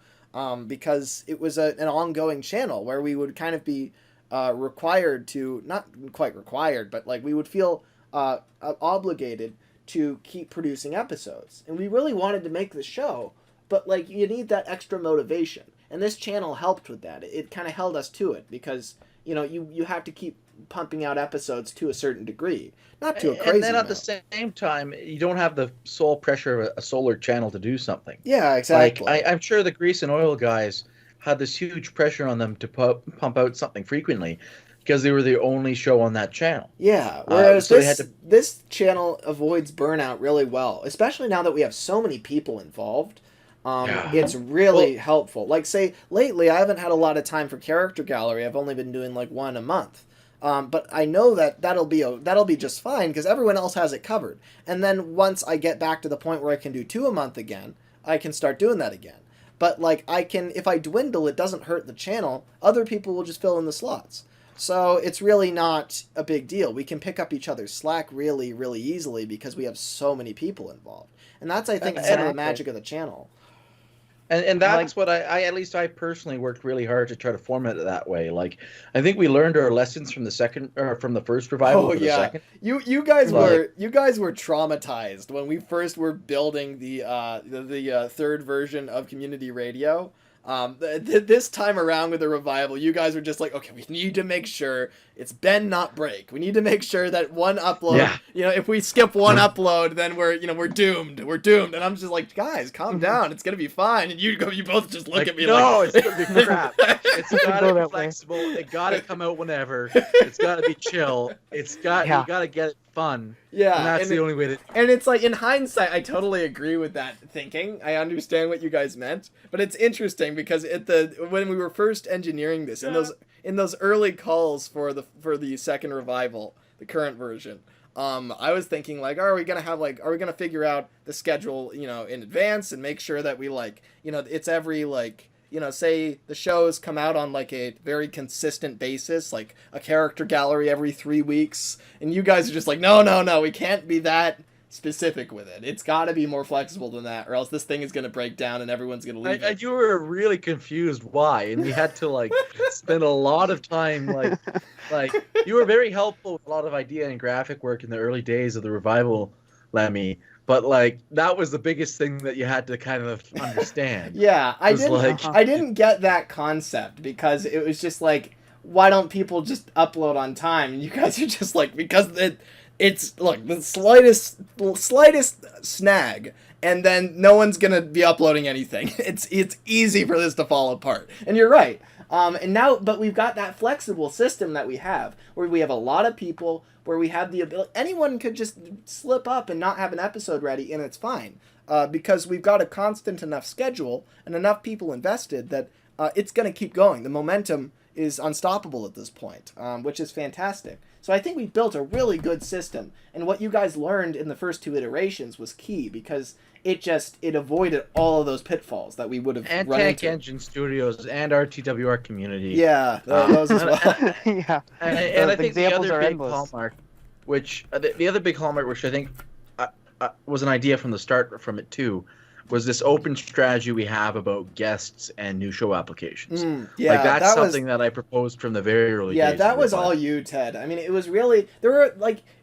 Because it was an ongoing channel where we would kind of be required to, not quite required, but like we would feel obligated to keep producing episodes. And we really wanted to make the show, but like you need that extra motivation. And this channel helped with that. It kind of held us to it because, you have to keep pumping out episodes to a certain degree. Not to a crazy And then amount. at the same time, you don't have the sole pressure of a solar channel to do something. Yeah, exactly. Like, I'm sure the grease and oil guys had this huge pressure on them to pump out something frequently because they were the only show on that channel. Yeah, whereas so this channel avoids burnout really well, especially now that we have so many people involved. It's really helpful. Like, say, lately I haven't had a lot of time for character gallery. I've only been doing like one a month. But I know that'll be just fine because everyone else has it covered. And then once I get back to the point where I can do 2 a month again, I can start doing that again. But like if I dwindle, it doesn't hurt the channel. Other people will just fill in the slots. So it's really not a big deal. We can pick up each other's slack really, really easily because we have so many people involved. And that's, I think, some of the magic of the channel. And that's what I personally worked really hard to try to format it that way. Like, I think we learned our lessons from the first revival. The second. You guys were traumatized when we first were building the third version of community radio. This time around with the revival, you guys were just like, okay, we need to make sure it's bend not break. We need to make sure that one upload, if we skip one upload, then we're doomed. We're doomed. And I'm just like, guys, calm down. It's gonna be fine. And you both just look at me no, like, it's gonna be crap. It's gotta be flexible. It gotta come out whenever. It's gotta be chill. You gotta get it fun. Yeah, and that's the only way to. And it's like, in hindsight, I totally agree with that thinking. I understand what you guys meant, but it's interesting because when we were first engineering this, in those early calls for the second revival, the current version, I was thinking like, are we gonna figure out the schedule, in advance and make sure that we it's every say the shows come out on like a very consistent basis, like a character gallery every 3 weeks, and you guys are just like, no, we can't be that specific with it. It's got to be more flexible than that, or else this thing is going to break down and everyone's going to leave it. You were really confused why, and we had to spend a lot of time like you were very helpful with a lot of idea and graphic work in the early days of the revival, Lemmy. But that was the biggest thing that you had to kind of understand. Yeah, I didn't get that concept because it was just like, why don't people just upload on time? And you guys are just like, because it's look, the slightest snag, and then no one's gonna be uploading anything. It's easy for this to fall apart. And you're right. But we've got that flexible system that we have, where we have a lot of people, where we have the ability, anyone could just slip up and not have an episode ready, and it's fine. Because we've got a constant enough schedule and enough people invested that it's going to keep going. The momentum is unstoppable at this point, which is fantastic. So I think we built a really good system, and what you guys learned in the first 2 iterations was key, because it avoided all of those pitfalls that we would have and run Tank into. Engine Studios and our TWR community. Yeah, those as well. Yeah. And I think the other big hallmark, which I think was an idea from the start from it too, was this open strategy we have about guests and new show applications. That's something that I proposed from the very early days. Yeah, that was all you, Ted. I mean, it was really,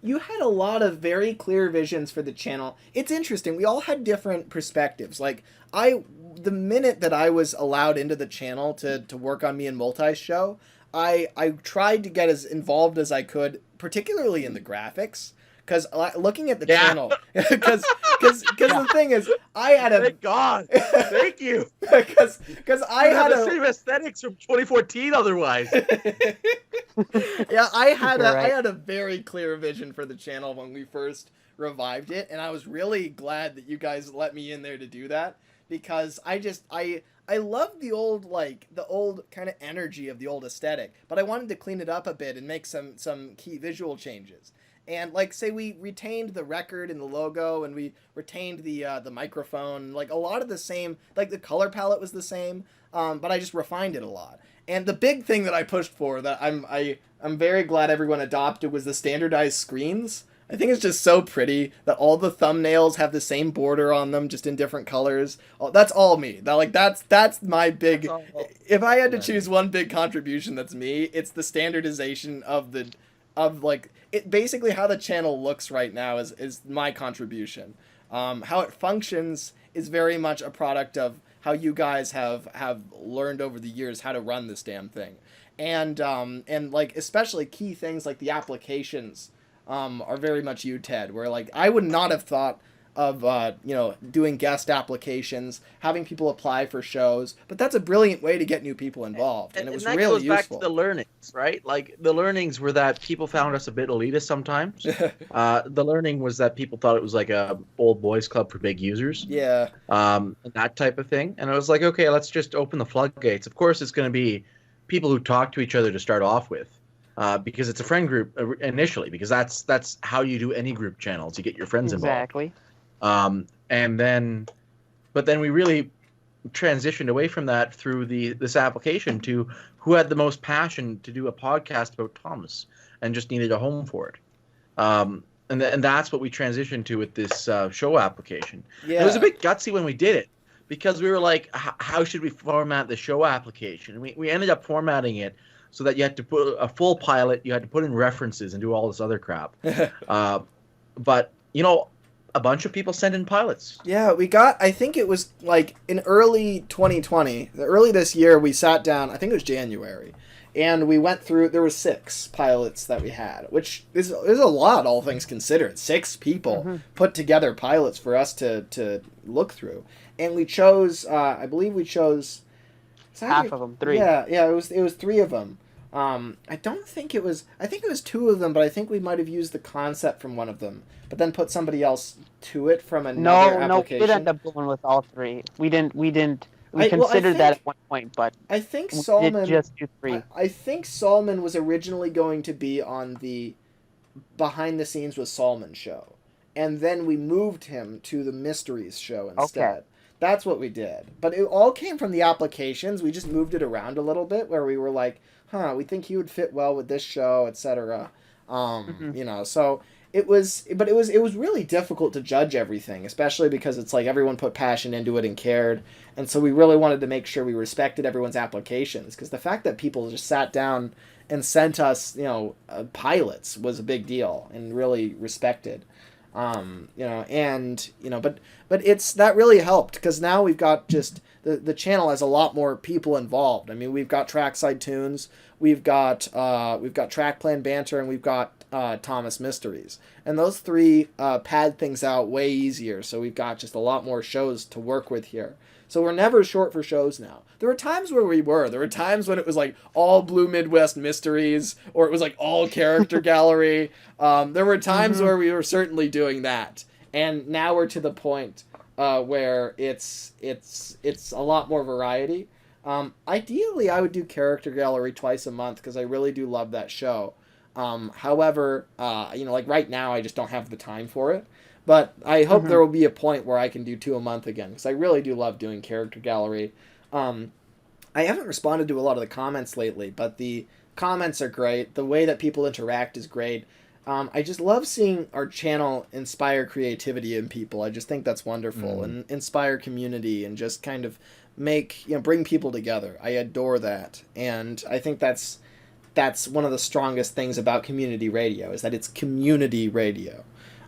you had a lot of very clear visions for the channel. It's interesting. We all had different perspectives. The minute that I was allowed into the channel to work on me and Multi's show, I tried to get as involved as I could, particularly in the graphics, because looking at the channel, because the thing is, I had a thank God, thank you, because I had the same aesthetics from 2014 otherwise. Yeah, I had a very clear vision for the channel when we first revived it, and I was really glad that you guys let me in there to do that, because I love the old kind of energy of the old aesthetic, but I wanted to clean it up a bit and make some key visual changes. And say we retained the record and the logo, and we retained the microphone, a lot of the same, the color palette was the same, but I just refined it a lot. And the big thing that I pushed for that I'm very glad everyone adopted was the standardized screens. I think it's just so pretty that all the thumbnails have the same border on them, just in different colors. Oh, that's all me. That's my big. If I had to choose one big contribution, that's me. It's the standardization of it. Basically, how the channel looks right now is my contribution. How it functions is very much a product of how you guys have learned over the years how to run this damn thing, and especially key things like the applications. Are very much you, Ted, where I would not have thought of doing guest applications, having people apply for shows, but that's a brilliant way to get new people involved, and it was really useful. Back to the learnings, right? The learnings were that people found us a bit elitist sometimes. The learning was that people thought it was like a old boys club for big users, and that type of thing. And I was like, okay, let's just open the floodgates. Of course, it's going to be people who talk to each other to start off with. Because it's a friend group initially, because that's how you do any group channels. You get your friends involved. Exactly. But then we really transitioned away from that through this application to who had the most passion to do a podcast about Thomas and just needed a home for it. And that's what we transitioned to with this show application. Yeah. It was a bit gutsy when we did it, because we were like, how should we format the show application? And we ended up formatting it so that you had to put a full pilot, you had to put in references and do all this other crap. But, a bunch of people sent in pilots. Yeah, I think it was in early 2020, early this year, we sat down, I think it was January, and we went through, there were 6 pilots that we had, which is a lot, all things considered. 6 people put together pilots for us to look through. And we chose, I believe we chose... half of them, 3. Yeah, it was 3 of them. I think it was 2 of them, but I think we might have used the concept from one of them, but then put somebody else to it from another application. No, we did end up going with all 3. We considered that at one point, but I think Solomon did just do 3. I think Solomon was originally going to be on the Behind the Scenes with Solomon show, and then we moved him to the Mysteries show instead. Okay. That's what we did. But it all came from the applications. We just moved it around a little bit, where we were like, we think he would fit well with this show, etc. So it was really difficult to judge everything, especially because it's everyone put passion into it and cared. And so we really wanted to make sure we respected everyone's applications, because the fact that people just sat down and sent us, pilots was a big deal and really respected. But it's that really helped, because now we've got just the channel has a lot more people involved. I mean, we've got Trackside Tunes, we've got Track Plan Banter, and we've got Thomas Mysteries, and those 3 pad things out way easier. So we've got just a lot more shows to work with here. So we're never short for shows now. There were times where we were. There were times when it was all Blue Midwest Mysteries, or it was all Character Gallery. There were times where we were certainly doing that. And now we're to the point where it's a lot more variety. Ideally, I would do Character Gallery twice a month, because I really do love that show. However, right now I just don't have the time for it. But I hope there will be a point where I can do 2 a month again, because I really do love doing Character Gallery. I haven't responded to a lot of the comments lately, but the comments are great. The way that people interact is great. I just love seeing our channel inspire creativity in people. I just think that's wonderful, and inspire community, and just kind of bring people together. I adore that, and I think that's one of the strongest things about community radio, is that it's community radio.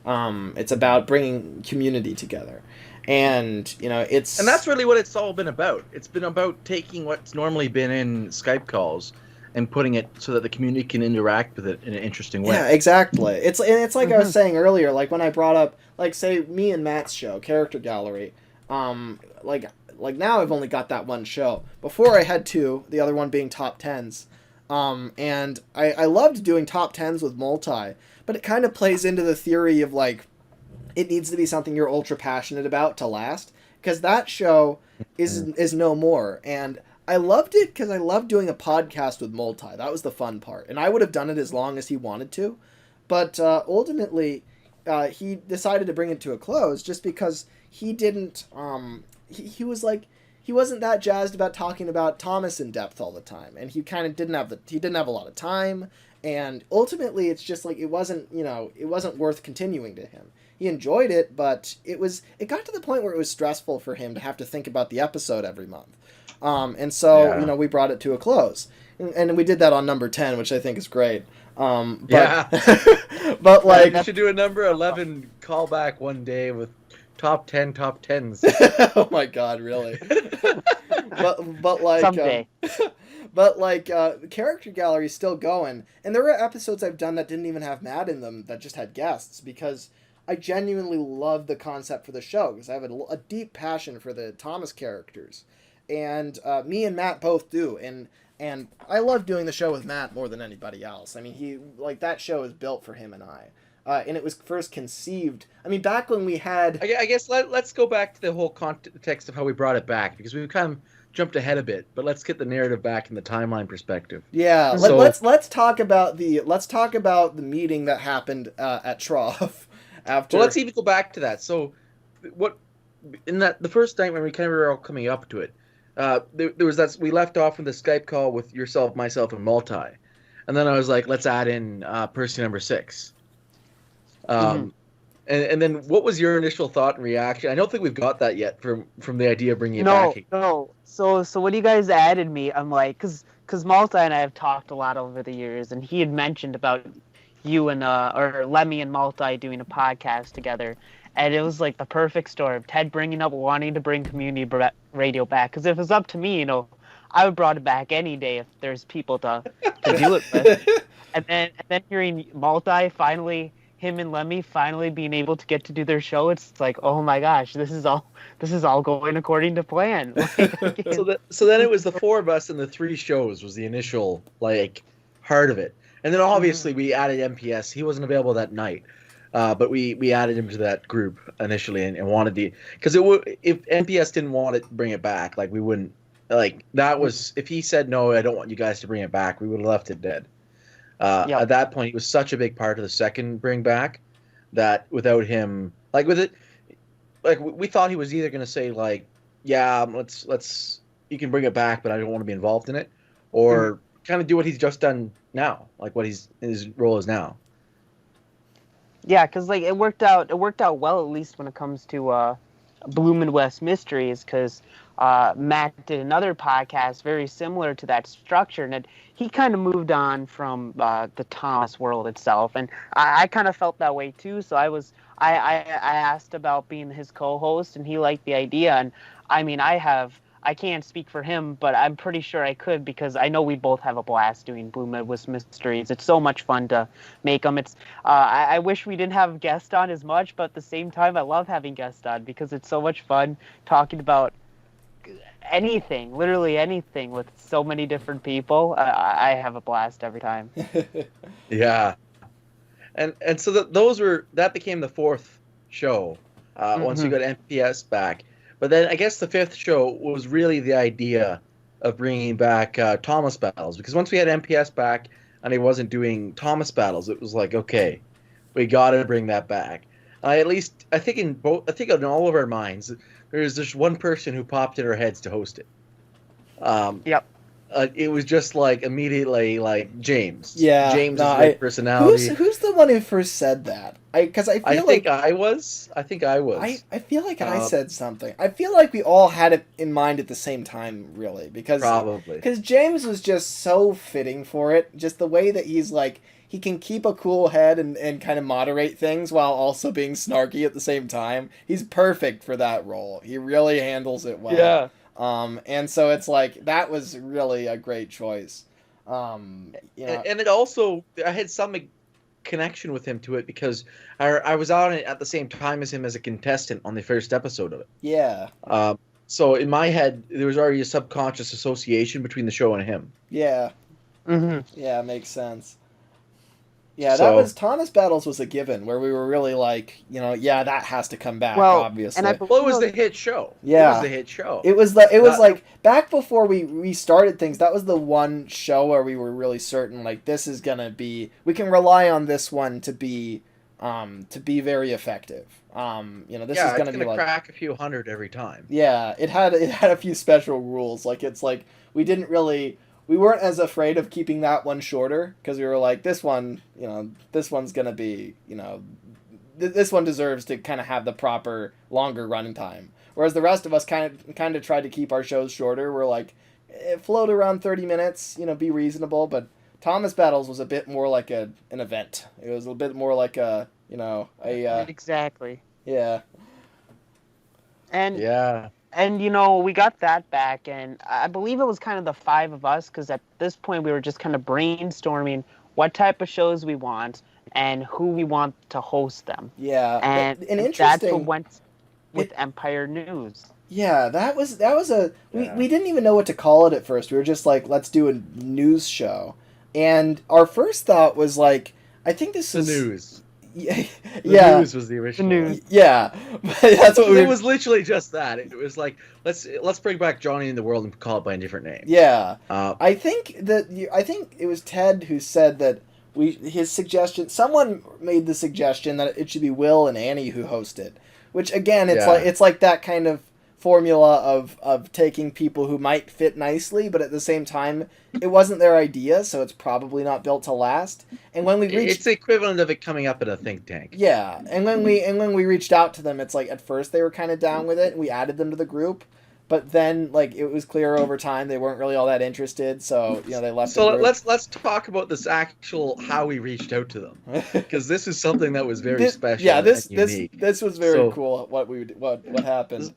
It's about bringing community together, and and that's really what it's all been about. It's been about taking what's normally been in Skype calls and putting it so that the community can interact with it in an interesting way. Yeah, exactly. It's like I was saying earlier, like when I brought up, like, say, me and Matt's show, Character Gallery, like now I've only got that one show. Before I had two, the other one being Top Tens. And I loved doing Top Tens with Multi, but it kind of plays into the theory of, like, it needs to be something you're ultra passionate about to last, because that show is no more. And I loved it because I loved doing a podcast with Multi. That was the fun part. And I would have done it as long as he wanted to. But ultimately, he decided to bring it to a close just because he didn't... He was like... He wasn't that jazzed about talking about Thomas in depth all the time. And he kind of didn't have a lot of time. And ultimately, it's just like it wasn't worth continuing to him. He enjoyed it, but it got to the point where it was stressful for him to have to think about the episode every month. And so, we brought it to a close. And we did that on number 10, which I think is great. But like... You should do a number 11 callback one day with top 10 top 10s. Oh my god, really? but like... Someday. But like, Character Gallery is still going. And there were episodes I've done that didn't even have Matt in them, that just had guests, because I genuinely love the concept for the show, because I have a deep passion for the Thomas characters. And me and Matt both do, and I love doing the show with Matt more than anybody else. I mean, that show is built for him and I, and it was first conceived. I mean, back when we had... I guess let's go back to the whole context of how we brought it back, because we've kind of jumped ahead a bit. But let's get the narrative back in the timeline perspective. Yeah, so, let's talk about the meeting that happened at Trough after. Well, let's even go back to that. So, what in the first night when we kind of were all coming up to it. There was that we left off with the Skype call with yourself, myself, and Multi, and then I was like, let's add in Percy6. And then what was your initial thought and reaction? I don't think we've got that yet from the idea of bringing it back. No. So when you guys added me, I'm like, because Multi and I have talked a lot over the years, and he had mentioned about you and or Lemmy and Multi doing a podcast together. And it was like the perfect storm. Ted bringing up wanting to bring community radio back. Because if it was up to me, I would brought it back any day if there's people to do it with. and then hearing Multi finally, him and Lemmy finally being able to get to do their show, it's like, oh my gosh, this is all going according to plan. So then it was the four of us and the three shows was the initial heart of it. And then obviously we added MPS. He wasn't available that night. But we added him to that group initially and wanted because if NPS didn't want to bring it back, we wouldn't that was if he said no, I don't want you guys to bring it back, we would have left it dead. At that point, he was such a big part of the second bring back that without him, we thought he was either going to say yeah, let's you can bring it back, but I don't want to be involved in it, or kind of do what he's just done now, what his role is now. Yeah, because it worked out well, at least when it comes to Bloom and West Mysteries, because Matt did another podcast very similar to that structure, and he kind of moved on from the Thomas world itself, and I kind of felt that way too. So I asked about being his co-host, and he liked the idea. And I mean, I can't speak for him, but I'm pretty sure I could, because I know we both have a blast doing Blue Midwest Mysteries. It's so much fun to make them. It's I wish we didn't have guests on as much, but at the same time, I love having guests on because it's so much fun talking about anything, literally anything, with so many different people. I have a blast every time. Yeah, and so that became the fourth show once we got MPS back. But then I guess the fifth show was really the idea of bringing back Thomas battles, because once we had MPS back and he wasn't doing Thomas battles, it was like, okay, we got to bring that back. I think in all of our minds, there's just one person who popped in our heads to host it. Yep. It was just immediately James. Yeah. James is a great personality. Who's the one who first said that? I think I was. I feel like I said something. I feel like we all had it in mind at the same time, really, because James was just so fitting for it. Just the way that he's he can keep a cool head and kind of moderate things while also being snarky at the same time. He's perfect for that role. He really handles it well. Yeah. And so it's that was really a great choice. You know, and it also, I had some connection with him to it because I was on it at the same time as him as a contestant on the first episode of it. yeah. So in my head, there was already a subconscious association between the show and him. Yeah. Mm-hmm. Yeah, makes sense. Yeah, So- that was Thomas Battles was a given where we were really like, you know, yeah, that has to come back, Well, obviously. and I Well, it was the hit show. Yeah. It was the hit show. It was like back before we started things, that was the one show where we were really certain like this is gonna be, we can rely on this one to be very effective. You know, this is gonna be like crack a few hundred every time. yeah, it had a few special rules. Like it's like we weren't as afraid of keeping that one shorter because we were like this one, you know, this one's gonna be, you know, this one deserves to kind of have the proper longer running time. Whereas the rest of us kind of tried to keep our shows shorter. We're like, float around 30 minutes, you know, be reasonable. But Thomas Battles was a bit more like an event. It was a bit more like a, you know, exactly. yeah. And Yeah. And, you know, we got that back, and I believe it was kind of the five of us, because at this point we were just kind of brainstorming what type of shows we want and who we want to host them. Yeah. And interesting, that's what went with Empire News. Yeah, that was we didn't even know what to call it at first. We were just like, let's do a news show. And our first thought was like, I think this The is news. Yeah. The news was the original. The news. Yeah. That's what It was literally just that. It was like, let's bring back Johnny in the World and call it by a different name. Yeah. I think it was Ted who said that his suggestion, someone made the suggestion that it should be Will and Annie who host it. Which again, it's like that kind of formula of taking people who might fit nicely, but at the same time, it wasn't their idea, so it's probably not built to last. And when we reached, it's the equivalent of it coming up at a think tank. yeah, and when we reached out to them, it's like at first they were kind of down with it, and we added them to the group, but then like it was clear over time they weren't really all that interested, so you know they left. So the group. let's talk about this actual how we reached out to them, because this is something that was very special. Yeah, and unique. this was very cool. What happened?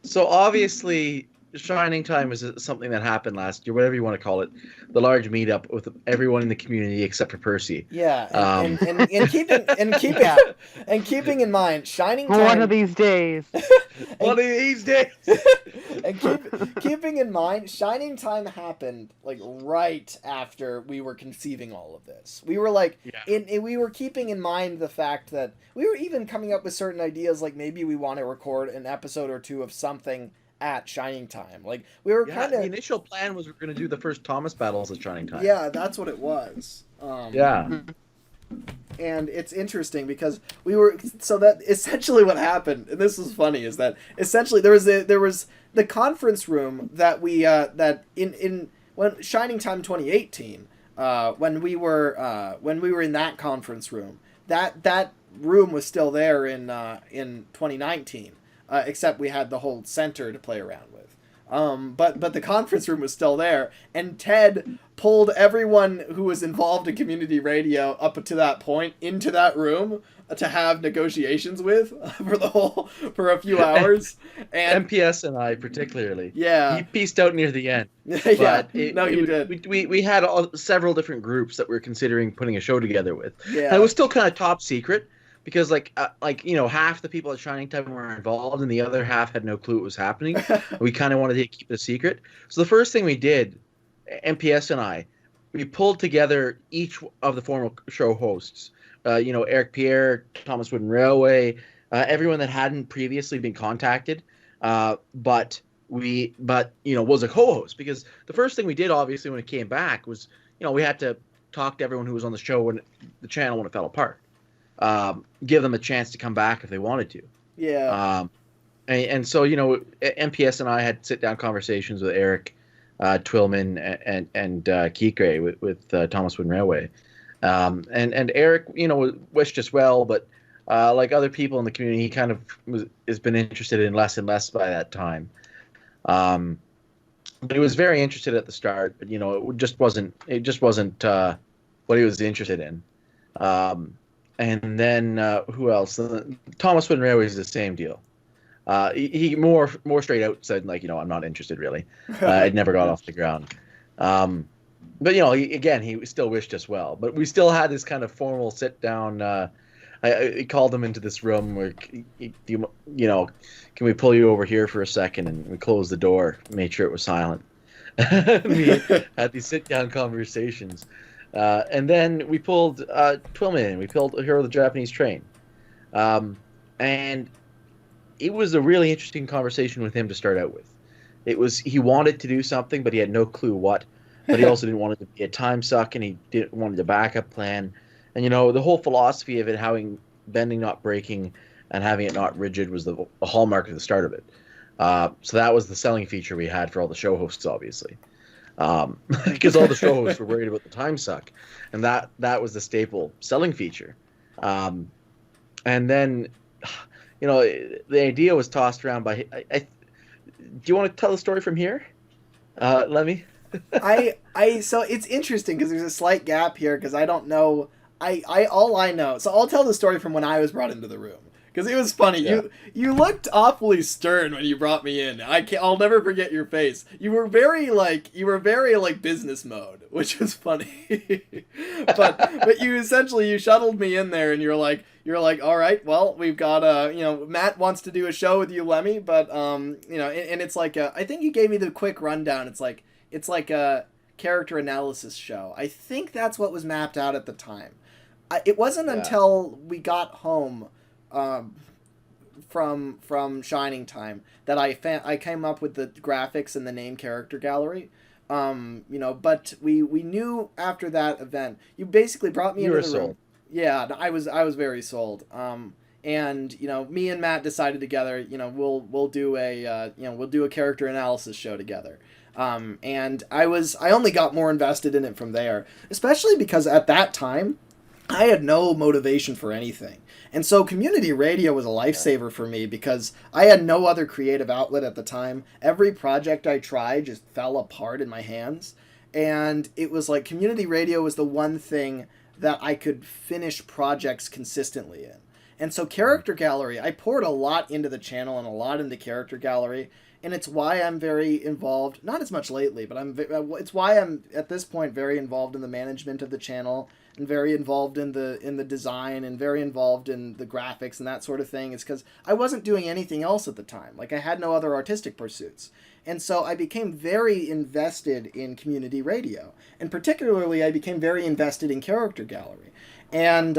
So obviously, Shining Time is something that happened last year, whatever you want to call it, the large meetup with everyone in the community except for Percy. Yeah, and keeping in mind, Shining Time. One of these days. One of these days. And keeping in mind, Shining Time happened like right after we were conceiving all of this. We were like, we were keeping in mind the fact that we were even coming up with certain ideas, like maybe we want to record an episode or two of something at Shining Time. Like we were kind of. The initial plan was we were going to do the first Thomas battles at Shining Time. Yeah, that's what it was. Yeah. And it's interesting because we were so that essentially what happened, and this is funny, is that essentially there was the conference room that we that in when Shining Time 2018 when we were in that conference room, that room was still there in 2019, except we had the whole center to play around with. But the conference room was still there, and Ted pulled everyone who was involved in community radio up to that point into that room to have negotiations with for a few hours. And MPS and I particularly. Yeah. He pieced out near the end. Yeah. You did. We had several different groups that we were considering putting a show together with. Yeah. And it was still kind of top secret. Because half the people at Shining Time were involved and the other half had no clue what was happening. We kind of wanted to keep it a secret. So the first thing we did, MPS and I, we pulled together each of the former show hosts. Eric Pierre, Thomas Wooden Railway, everyone that hadn't previously been contacted, but was a co-host. Because the first thing we did, obviously, when it came back was, we had to talk to everyone who was on the show when the channel when it fell apart. Give them a chance to come back if they wanted to. Yeah. And so, MPS and I had sit-down conversations with Eric Twillman and Kikre with Thomas Wooden Railway. And Eric, wished us well, but like other people in the community, he kind of has been interested in less and less by that time. But he was very interested at the start, but, it just wasn't what he was interested in. And then who else? Thomas Wooden Railway is the same deal. He more straight out said, I'm not interested really. It never got off the ground. But again, he still wished us well. But we still had this kind of formal sit down. I called him into this room where, can we pull you over here for a second? And we closed the door, made sure it was silent. We had these sit down conversations, and then we pulled Twillman in. We pulled Hero of the Japanese Train, and it was a really interesting conversation with him to start out with. He wanted to do something, but he had no clue what. But he also didn't want it to be a time suck, and he wanted a backup plan. And the whole philosophy of it, having bending not breaking and having it not rigid, was the hallmark of the start of it. So that was the selling feature we had for all the show hosts, obviously, because all the show hosts were worried about the time suck, and that was the staple selling feature. And then, the idea was tossed around by. Do you want to tell the story from here, Lemmy? So it's interesting because there's a slight gap here because I don't know. All I know. So I'll tell the story from when I was brought into the room. Because it was funny. Yeah. You looked awfully stern when you brought me in. I'll never forget your face. You were very business mode, which was funny. but you essentially shuttled me in there, and you're like, all right, well, we've got Matt wants to do a show with you, Lemmy, but and it's like I think you gave me the quick rundown. It's like a character analysis show. I think that's what was mapped out at the time. It wasn't until we got home from Shining Time that I came up with the graphics and the name character gallery. But we knew after that event, you basically brought me into the room. Yeah, I was very sold. And me and Matt decided together, we'll do a character analysis show together. And I only got more invested in it from there, especially because at that time I had no motivation for anything. And so community radio was a lifesaver for me because I had no other creative outlet at the time. Every project I tried just fell apart in my hands. And it was like community radio was the one thing that I could finish projects consistently in. And so character gallery, I poured a lot into the channel and a lot into character gallery. And it's why I'm very involved, not as much lately, but it's why I'm at this point very involved in the management of the channel and very involved in the design and very involved in the graphics and that sort of thing. It's because I wasn't doing anything else at the time. Like I had no other artistic pursuits. And so I became very invested in community radio. And particularly I became very invested in character gallery. And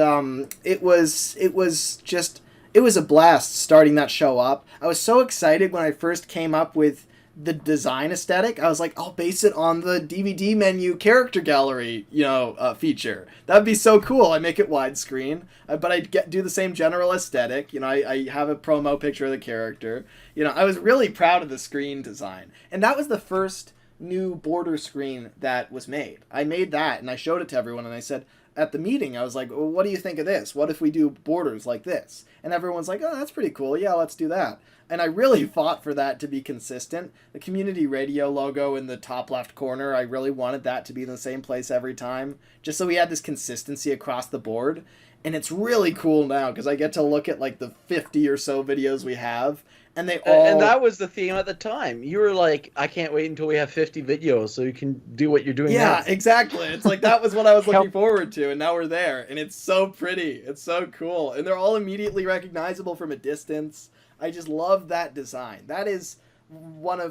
it was a blast starting that show up. I was so excited when I first came up with the design aesthetic. I was like, I'll base it on the DVD menu character gallery, feature. That'd be so cool. I make it widescreen, but I do the same general aesthetic. I have a promo picture of the character. I was really proud of the screen design. And that was the first new border screen that was made. I made that and I showed it to everyone and I said, at the meeting, I was like, well, what do you think of this? What if we do borders like this? And everyone's like, oh, that's pretty cool. Yeah, let's do that. And I really fought for that to be consistent. The community radio logo in the top left corner, I really wanted that to be in the same place every time, just so we had this consistency across the board. And it's really cool now because I get to look at like the 50 or so videos we have. And and that was the theme at the time. You were like, I can't wait until we have 50 videos so you can do what you're doing now. Yeah, exactly. It's like that was what I was looking forward to, and now we're there. And it's so pretty. It's so cool. And they're all immediately recognizable from a distance. I just love that design. That is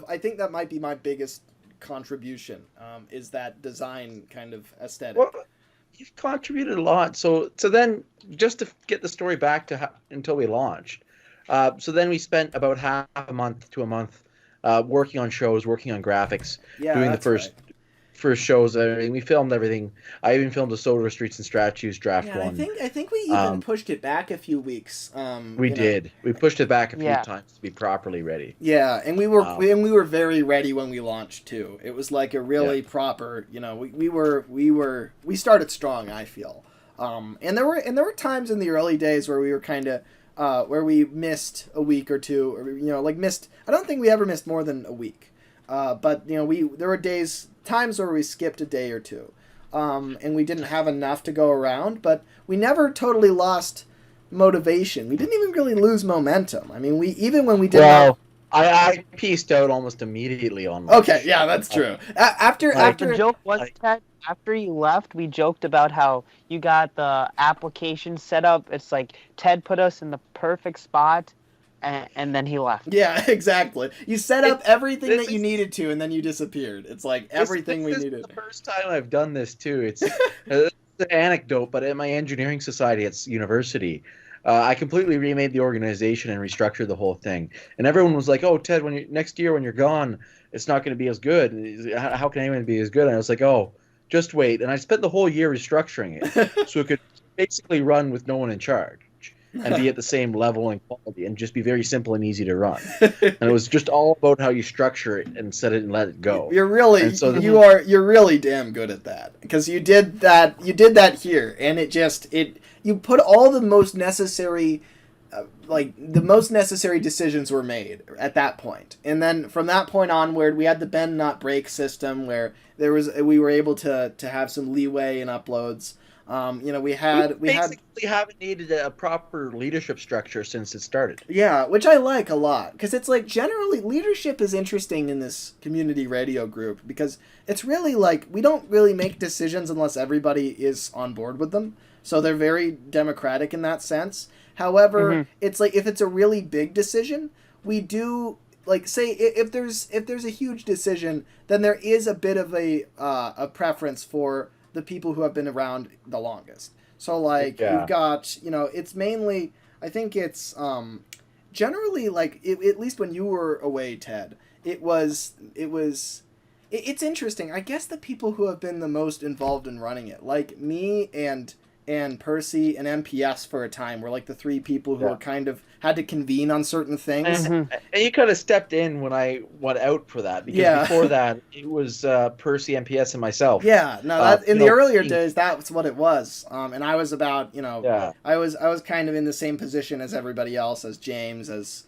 I think that might be my biggest contribution, is that design kind of aesthetic. Well, you've contributed a lot. So then, just to get the story back to until we launched, so then we spent about half a month to a month working on shows, working on graphics, doing the first shows. I mean, we filmed everything. I even filmed the Sodor Streets and Statues draft one. I think we even pushed it back a few weeks. We did. We pushed it back a few times to be properly ready. Yeah, and we were very ready when we launched too. It was like a really proper. We started strong. I feel. And there were times in the early days where we were kind of. Where we missed a week or two, or missed. I don't think we ever missed more than a week, but there were times where we skipped a day or two, and we didn't have enough to go around. But we never totally lost motivation. We didn't even really lose momentum. I mean, when we did. Well, I pieced out almost immediately on my Okay, yeah, that's true. After The joke was, Ted, after you left, we joked about how you got the application set up. It's like Ted put us in the perfect spot, and then he left. Yeah, exactly. You set up everything that you needed to, and then you disappeared. It's like everything we needed. This is the first time I've done this too. It's an anecdote, but at my engineering society at university, I completely remade the organization and restructured the whole thing. And everyone was like, "Oh, Ted, next year when you're gone, it's not going to be as good. How can anyone be as good?" And I was like, "Oh, just wait." And I spent the whole year restructuring it so it could basically run with no one in charge and be at the same level and quality and just be very simple and easy to run. And it was just all about how you structure it and set it and let it go. You're really damn good at that, because you did that here, and you put all the most necessary decisions were made at that point. And then from that point onward, we had the bend not break system where we were able to have some leeway in uploads. We haven't needed a proper leadership structure since it started. Yeah, which I like a lot, because it's like generally leadership is interesting in this community radio group, because it's really like we don't really make decisions unless everybody is on board with them. So they're very democratic in that sense. However, it's like if it's a really big decision, we do like say if there's a huge decision, then there is a bit of a preference for the people who have been around the longest. So like you've got, it's mainly, I think it's generally like at least when you were away, Ted, it's interesting. I guess the people who have been the most involved in running it, like me and Percy and MPS for a time, were like the three people who were kind of had to convene on certain things. And you could have stepped in when I went out for that, because before that it was Percy, MPS, and myself. Yeah, no, in the earlier days that's what it was. And I was about, I was kind of in the same position as everybody else, as James, as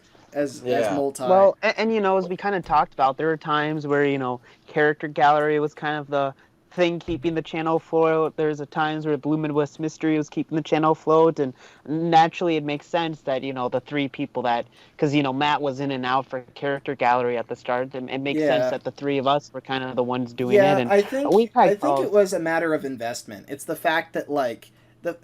multi. Well, and as we kind of talked about, there were times where character gallery was kind of the thing keeping the channel afloat. There's times where Blue Midwest Mystery was keeping the channel afloat, and naturally it makes sense that the three people that, because Matt was in and out for character gallery at the start, and it makes sense that the three of us were kind of the ones doing it. And I think it was a matter of investment. It's the fact that like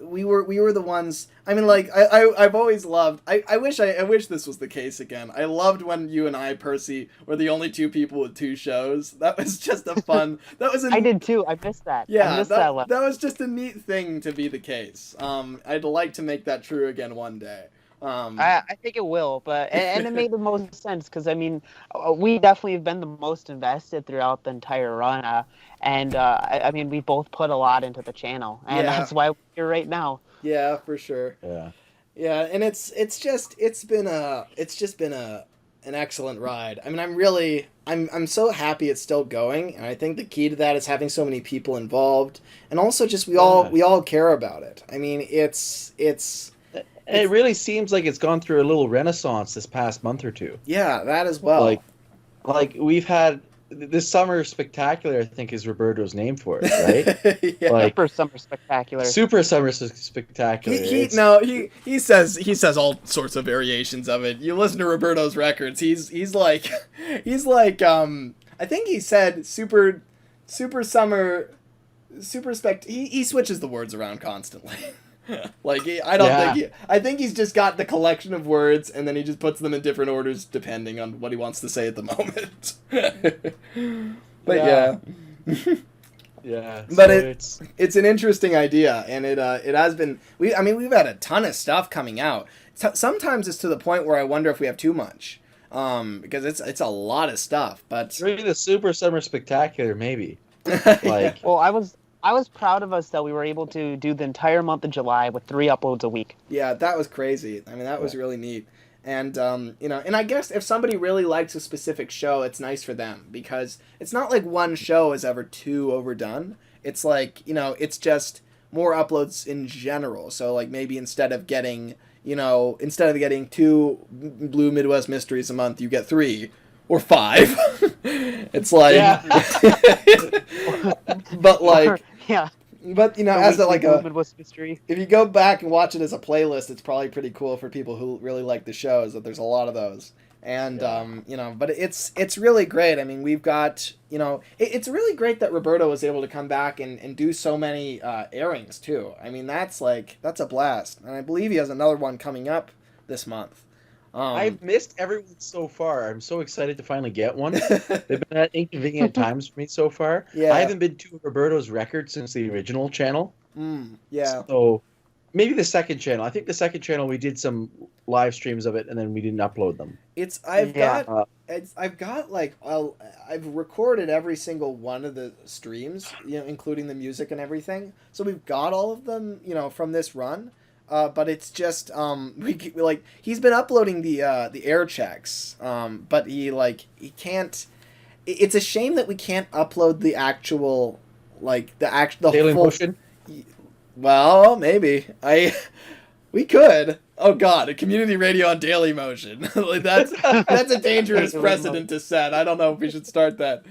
we were the ones. I mean, like I've always loved. I wish this was the case again. I loved when you and I, Percy, were the only two people with two shows. That was just a fun. I did too. I missed that. Yeah, that was just a neat thing to be the case. I'd like to make that true again one day. I think it will, but and it made the most sense, because I mean, we definitely have been the most invested throughout the entire run, and I mean, we both put a lot into the channel, and that's why we're here right now. Yeah, for sure. Yeah, and it's just been an excellent ride. I mean, I'm so happy it's still going, and I think the key to that is having so many people involved, and also just we all care about it. I mean, it really seems like it's gone through a little renaissance this past month or two. Yeah, that as well. Like we've had this Summer Spectacular, I think is Roberto's name for it, right? Like Super Summer Spectacular. Super Summer Spectacular. He says all sorts of variations of it. You listen to Roberto's records. He's like I think he said Super Summer Super Spect. He switches the words around constantly. I think he's just got the collection of words, and then he just puts them in different orders depending on what he wants to say at the moment. But but it's an interesting idea, and it has been. We've had a ton of stuff coming out. Sometimes it's to the point where I wonder if we have too much, because it's a lot of stuff. But maybe the Super Summer Spectacular, maybe. Well, I was proud of us that we were able to do the entire month of July with 3 uploads a week. Yeah, that was crazy. I mean, that was really neat. And, and I guess if somebody really likes a specific show, it's nice for them, because it's not like one show is ever too overdone. It's like, it's just more uploads in general. So, like, maybe instead of getting 2 Blue Midwest Mysteries a month, you get 3. Or 5. It's like, but like, but as Midwest Mystery. If you go back and watch it as a playlist, it's probably pretty cool for people who really like the shows, that there's a lot of those. And but it's really great. I mean, we've got it's really great that Roberto was able to come back and do so many airings too. I mean, that's a blast, and I believe he has another one coming up this month. I've missed everyone so far. I'm so excited to finally get one. They've been at inconvenient times for me so far. Yeah. I haven't been to Roberto's record since the original channel. Yeah. So maybe the second channel. I think the second channel we did some live streams of it and then we didn't upload them. I've recorded every single one of the streams, including the music and everything. So we've got all of them, from this run. But it's just he's been uploading the air checks, but he can't. It's a shame that we can't upload the actual the Daily full Motion. Well, maybe we could. Oh God, a community radio on Daily Motion. That's a dangerous precedent to set. I don't know if we should start that.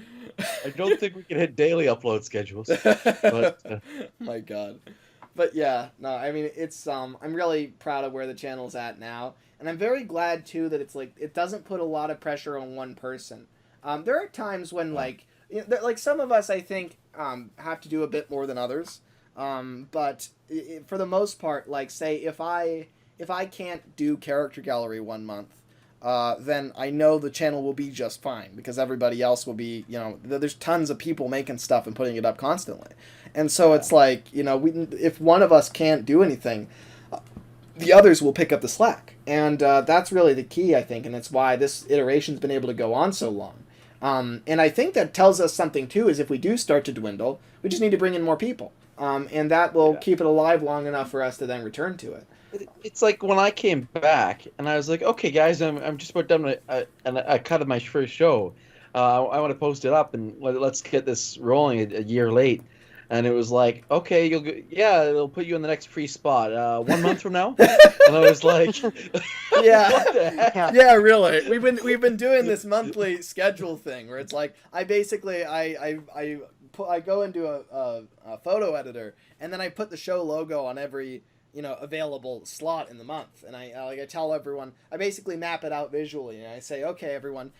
I don't think we can hit daily upload schedules. But my God. But yeah, no, I mean, it's I'm really proud of where the channel's at now, and I'm very glad too that it's it doesn't put a lot of pressure on one person. There are times when some of us I think have to do a bit more than others, but for the most part, say if I can't do character gallery one month, then I know the channel will be just fine because everybody else will be, there's tons of people making stuff and putting it up constantly. And so it's if one of us can't do anything, the others will pick up the slack. And that's really the key, I think, and it's why this iteration's been able to go on so long. And I think that tells us something, too, is if we do start to dwindle, we just need to bring in more people. And that will keep it alive long enough for us to then return to it. It's like when I came back and I was like, okay, guys, I'm just about done a cut of my first show. I want to post it up and let's get this rolling a year late. And it was like, okay, they'll put you in the next free spot 1 month from now. And I was like, yeah, what the heck? Yeah, really. We've been doing this monthly schedule thing where it's like I basically I go into a photo editor and then I put the show logo on every available slot in the month, and I tell everyone, I basically map it out visually, and I say, okay, everyone,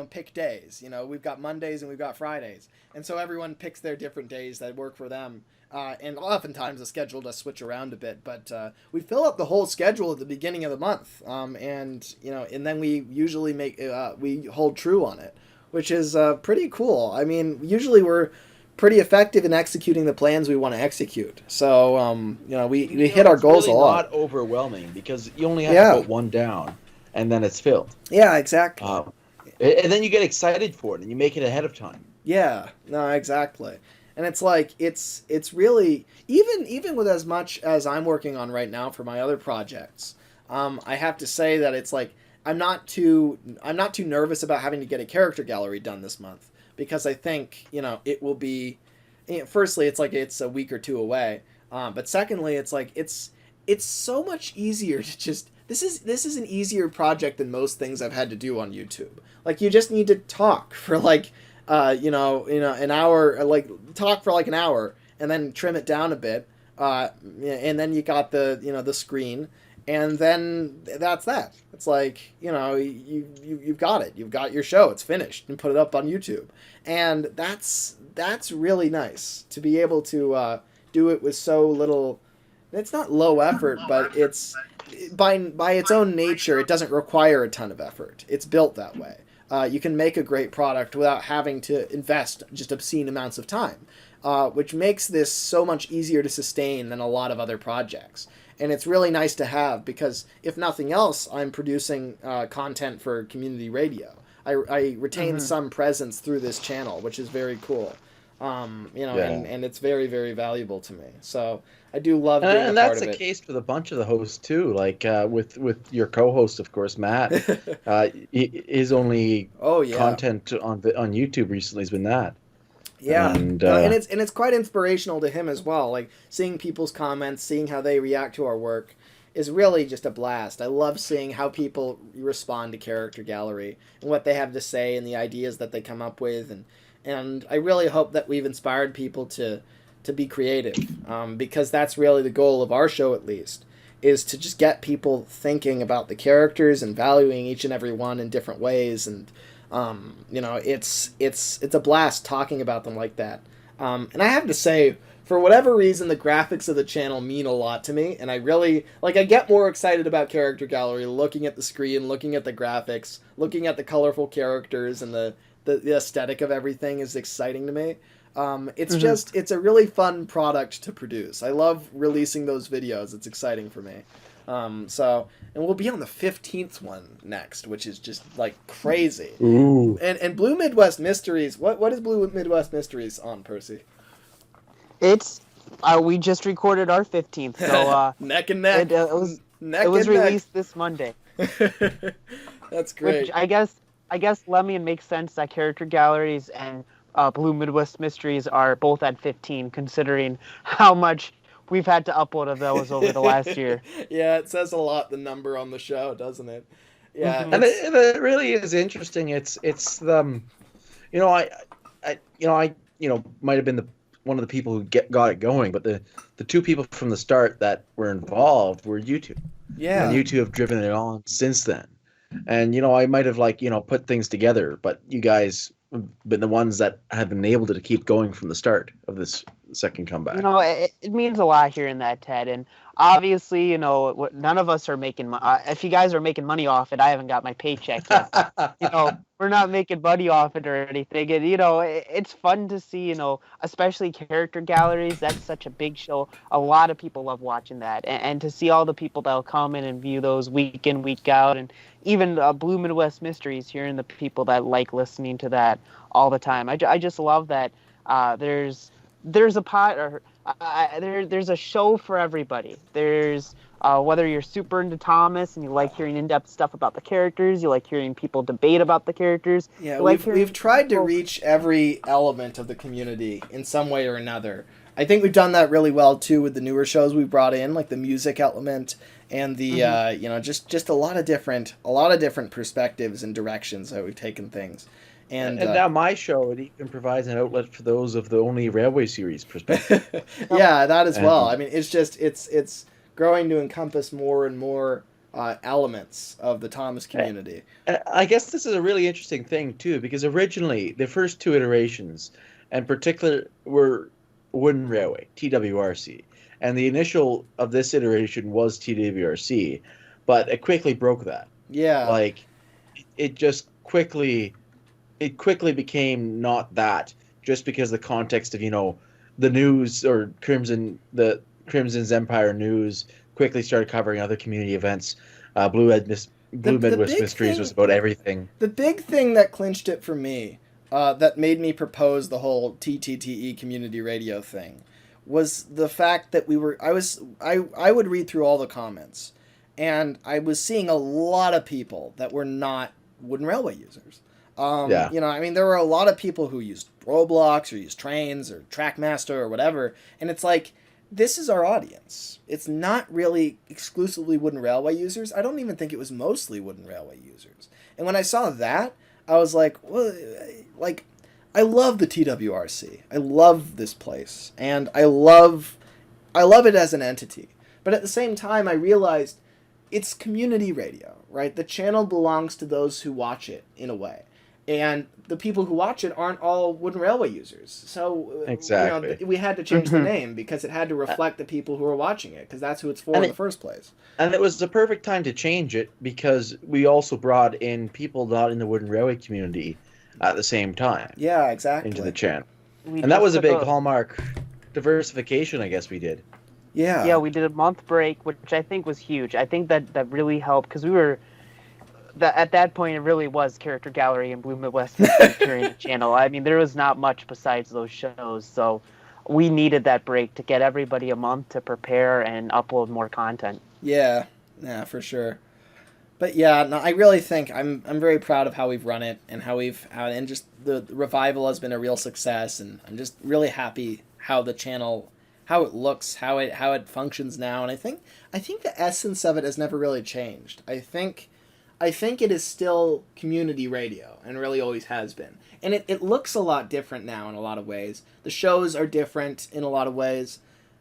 pick days. We've got Mondays and we've got Fridays, and so everyone picks their different days that work for them. And oftentimes the schedule does switch around a bit, but we fill up the whole schedule at the beginning of the month, and then we usually we hold true on it, which is pretty cool. I mean, usually we're pretty effective in executing the plans we want to execute. So, we hit our goals really a lot. Not overwhelming because you only have to put one down, and then it's filled. Yeah, exactly. And then you get excited for it, and you make it ahead of time. Yeah, no, exactly. And it's it's really even with as much as I'm working on right now for my other projects. I have to say that it's I'm not too nervous about having to get a character gallery done this month. Because I think, it will be, firstly, it's a week or two away. But secondly, it's so much easier to just, this is an easier project than most things I've had to do on YouTube. You just need to talk for an hour, talk for an hour and then trim it down a bit. And then you got the screen. And then that's that. It's you've got it. You've got your show. It's finished. And put it up on YouTube. And that's really nice to be able to do it with so little. It's not low effort, but it's by its own nature, it doesn't require a ton of effort. It's built that way. You can make a great product without having to invest just obscene amounts of time, which makes this so much easier to sustain than a lot of other projects. And it's really nice to have because, if nothing else, I'm producing content for community radio. I retain some presence through this channel, which is very cool. And it's very, very valuable to me. So I do love being a part of it. And that's the case with a bunch of the hosts, too. With your co-host, of course, Matt. His only content on YouTube recently has been that. Yeah, and it's quite inspirational to him as well. Seeing people's comments, seeing how they react to our work, is really just a blast. I love seeing how people respond to Character Gallery and what they have to say and the ideas that they come up with, and I really hope that we've inspired people to be creative, because that's really the goal of our show, at least, is to just get people thinking about the characters and valuing each and every one in different ways. And it's a blast talking about them like that. And I have to say, for whatever reason, the graphics of the channel mean a lot to me, and I really, I get more excited about Character Gallery, looking at the screen, looking at the graphics, looking at the colorful characters, and the aesthetic of everything is exciting to me. It's a really fun product to produce. I love releasing those videos. It's exciting for me. And we'll be on the 15th one next, which is just, crazy. Ooh. And Blue Midwest Mysteries, what is Blue Midwest Mysteries on, Percy? It's we just recorded our 15th, so neck and neck. It was released this Monday. That's great. Which I guess Lemmy, it makes sense that Character Galleries and Blue Midwest Mysteries are both at 15, considering how much we've had to upload of those over the last year. Yeah, it says a lot, the number on the show, doesn't it? Yeah, and it really is interesting. It's the, I might have been one of the people who got it going, but the two people from the start that were involved were you two. Yeah. And you two have driven it on since then. And, I might have put things together, but you guys have been the ones that have been able to keep going from the start of this second comeback. It means a lot hearing that, Ted. And obviously, none of us are making money. If you guys are making money off it, I haven't got my paycheck yet. We're not making money off it or anything. And, it's fun to see, especially Character Galleries. That's such a big show. A lot of people love watching that. And to see all the people that'll come in and view those week in, week out. And even Blue Midwest Mysteries, hearing the people that like listening to that all the time. I just love that there's a pot or there's a show for everybody. There's whether you're super into Thomas and you like hearing in-depth stuff about the characters, you like hearing people debate about the characters. Yeah, we've tried to reach every element of the community in some way or another. I think we've done that really well too with the newer shows we brought in, like the music element and the just a lot of different perspectives and directions that we've taken things. And now my show, it even provides an outlet for those of the only Railway series perspective. Yeah, that as well. I mean, it's growing to encompass more and more elements of the Thomas community. I guess this is a really interesting thing too, because originally the first two iterations, in particular, were Wooden Railway, TWRC, and the initial of this iteration was TWRC, but it quickly broke that. Yeah, it quickly became not that, just because the context of the news or Crimson's Empire news quickly started covering other community events. Blue Midwest Mysteries was about everything. The big thing that clinched it for me, that made me propose the whole TTTE community radio thing, was the fact that I would read through all the comments, and I was seeing a lot of people that were not Wooden Railway users. There were a lot of people who used Roblox or used Trains or Trackmaster or whatever, and it's like, this is our audience. It's not really exclusively Wooden Railway users. I don't even think it was mostly Wooden Railway users. And when I saw that, I was like, well, I love the TWRC. I love this place, and I love it as an entity. But at the same time, I realized it's community radio, right? The channel belongs to those who watch it in a way. And the people who watch it aren't all Wooden Railway users. So exactly. We had to change the name because it had to reflect the people who are watching it, because that's who it's for in the first place. And it was the perfect time to change it, because we also brought in people not in the Wooden Railway community at the same time. Yeah, exactly. Into the channel. And that was a big hallmark diversification, I guess we did. Yeah. Yeah, we did a month break, which I think was huge. I think that really helped, because we were... at that point, it really was Character Gallery and Blue Midwest during the channel. I mean, there was not much besides those shows, so we needed that break to get everybody a month to prepare and upload more content. Yeah, for sure. But yeah, no, I really think I'm very proud of how we've run it and and just the revival has been a real success, and I'm just really happy how the channel, how it looks, how it functions now, and I think the essence of it has never really changed. I think it is still community radio, and really always has been. And it looks a lot different now in a lot of ways. The shows are different in a lot of ways.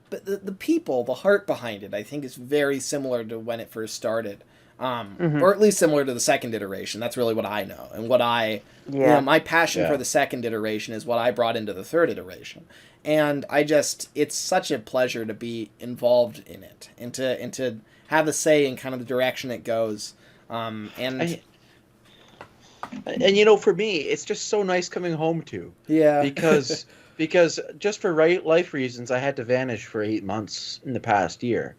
but the people, the heart behind it, I think is very similar to when it first started. Or at least similar to the second iteration. That's really what I know. And what my passion for the second iteration is what I brought into the third iteration. And it's such a pleasure to be involved in it and to have a say in kind of the direction it goes. And for me, it's just so nice coming home to. Yeah. Because just for life reasons, I had to vanish for 8 months in the past year.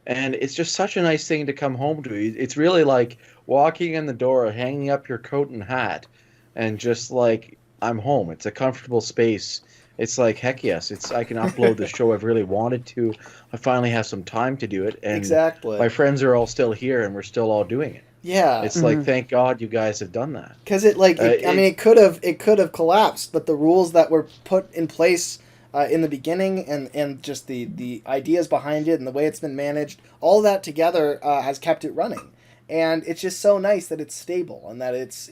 And it's just such a nice thing to come home to. It's really like walking in the door, hanging up your coat and hat, and just like, I'm home. It's a comfortable space. It's like, heck yes, I can upload the show I've really wanted to. I finally have some time to do it. And exactly. My friends are all still here, and we're still all doing it. Yeah. It's like, thank God you guys have done that. Because it could have collapsed, but the rules that were put in place in the beginning and just the ideas behind it and the way it's been managed, all that together has kept it running. And it's just so nice that it's stable and that it's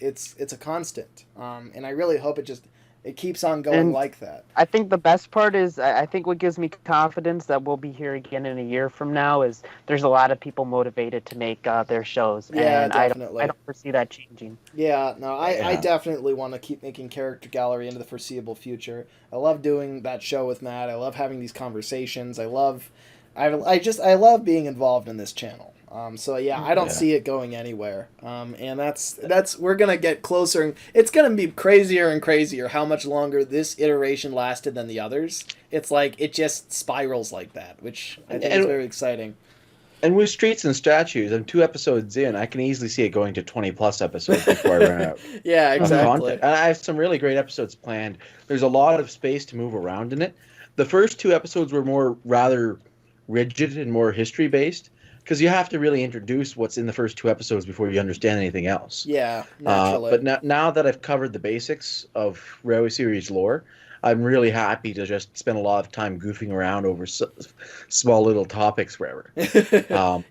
a constant. And I really hope it keeps on going like that. I think the best part is, I think what gives me confidence that we'll be here again in a year from now is there's a lot of people motivated to make their shows. Yeah, and definitely. I don't foresee that changing. Yeah, no, I definitely want to keep making Character Gallery into the foreseeable future. I love doing that show with Matt. I love having these conversations. I love being involved in this channel. So I don't see it going anywhere. And that's we're gonna get closer, and it's gonna be crazier and crazier how much longer this iteration lasted than the others. It's like it just spirals like that, which I think is very exciting. And with Streets and Statues, I'm 2 episodes in. I can easily see it going to 20+ episodes before I run out. Yeah, exactly. And I have some really great episodes planned. There's a lot of space to move around in it. The first 2 episodes were rather rigid and more history based, because you have to really introduce what's in the first 2 episodes before you understand anything else. Yeah, naturally. But now that I've covered the basics of Railway Series lore, I'm really happy to just spend a lot of time goofing around over small little topics forever.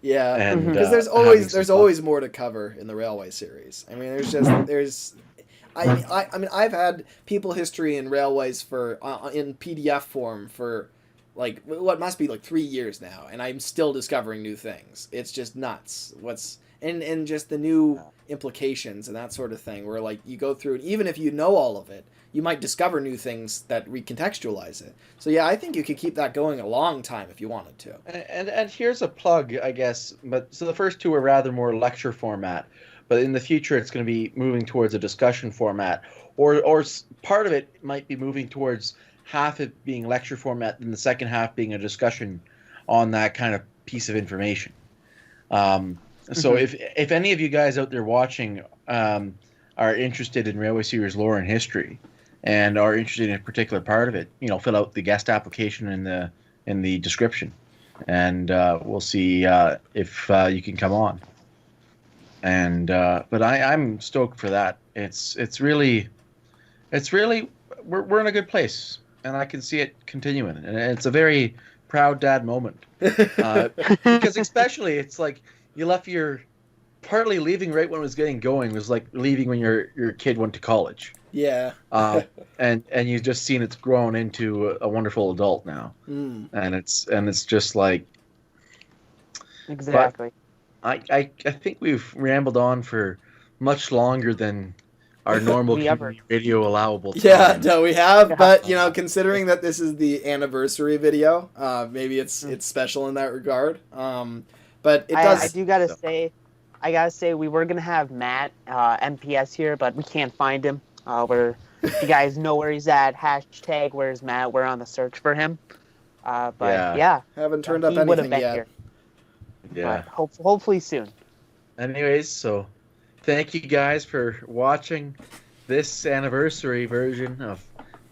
Yeah, and because there's always more to cover in the Railway Series. I mean, I've had people history in railways for in PDF form for like what must be like 3 years now, and I'm still discovering new things. It's just nuts. And just the new implications and that sort of thing, where like you go through it, even if you know all of it, you might discover new things that recontextualize it. So yeah, I think you could keep that going a long time if you wanted to. And here's a plug, I guess. But so the first 2 are rather more lecture format, but in the future it's going to be moving towards a discussion format, or part of it might be moving towards half it being lecture format and the second half being a discussion on that kind of piece of information. So if any of you guys out there watching are interested in Railway Series lore and history and are interested in a particular part of it, fill out the guest application in the description, and we'll see if you can come on. And but I'm stoked for that. It's really we're in a good place, and I can see it continuing, and it's a very proud dad moment because especially it's like you left partly leaving right when it was getting going was like leaving when your kid went to college. Yeah. And you've just seen it's grown into a wonderful adult now. And it's just like exactly. I think we've rambled on for much longer than our normal video allowable time. Yeah, no, we have, but considering that this is the anniversary video, maybe it's special in that regard. But it does. I do gotta say, we were gonna have Matt MPS here, but we can't find him. If you guys know where he's at, # where's Matt? We're on the search for him. But haven't turned up anything yet. Here. Yeah, but hopefully soon. Anyways, so thank you guys for watching this anniversary version of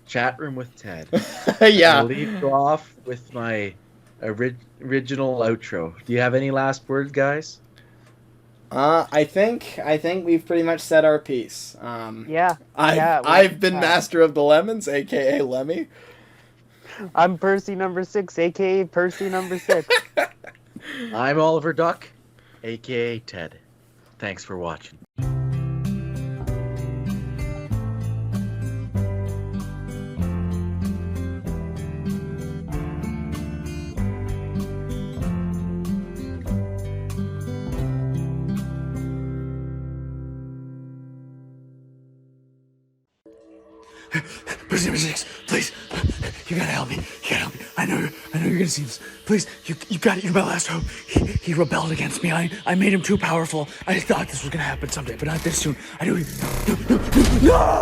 Chat Room with Ted. Yeah, I'll leave you off with my original outro. Do you have any last words, guys? I think we've pretty much said our piece. I've been Master of the Lemons, aka Lemmy. I'm Percy number 6, aka Percy number 6. I'm Oliver Duck, aka Ted. Thanks for watching. Percyno6, please, you gotta help me. You gotta help me. I know you're gonna see this. Please, you got it. You're my last hope. He rebelled against me. I made him too powerful. I thought this was gonna happen someday, but not this soon. I knew. No!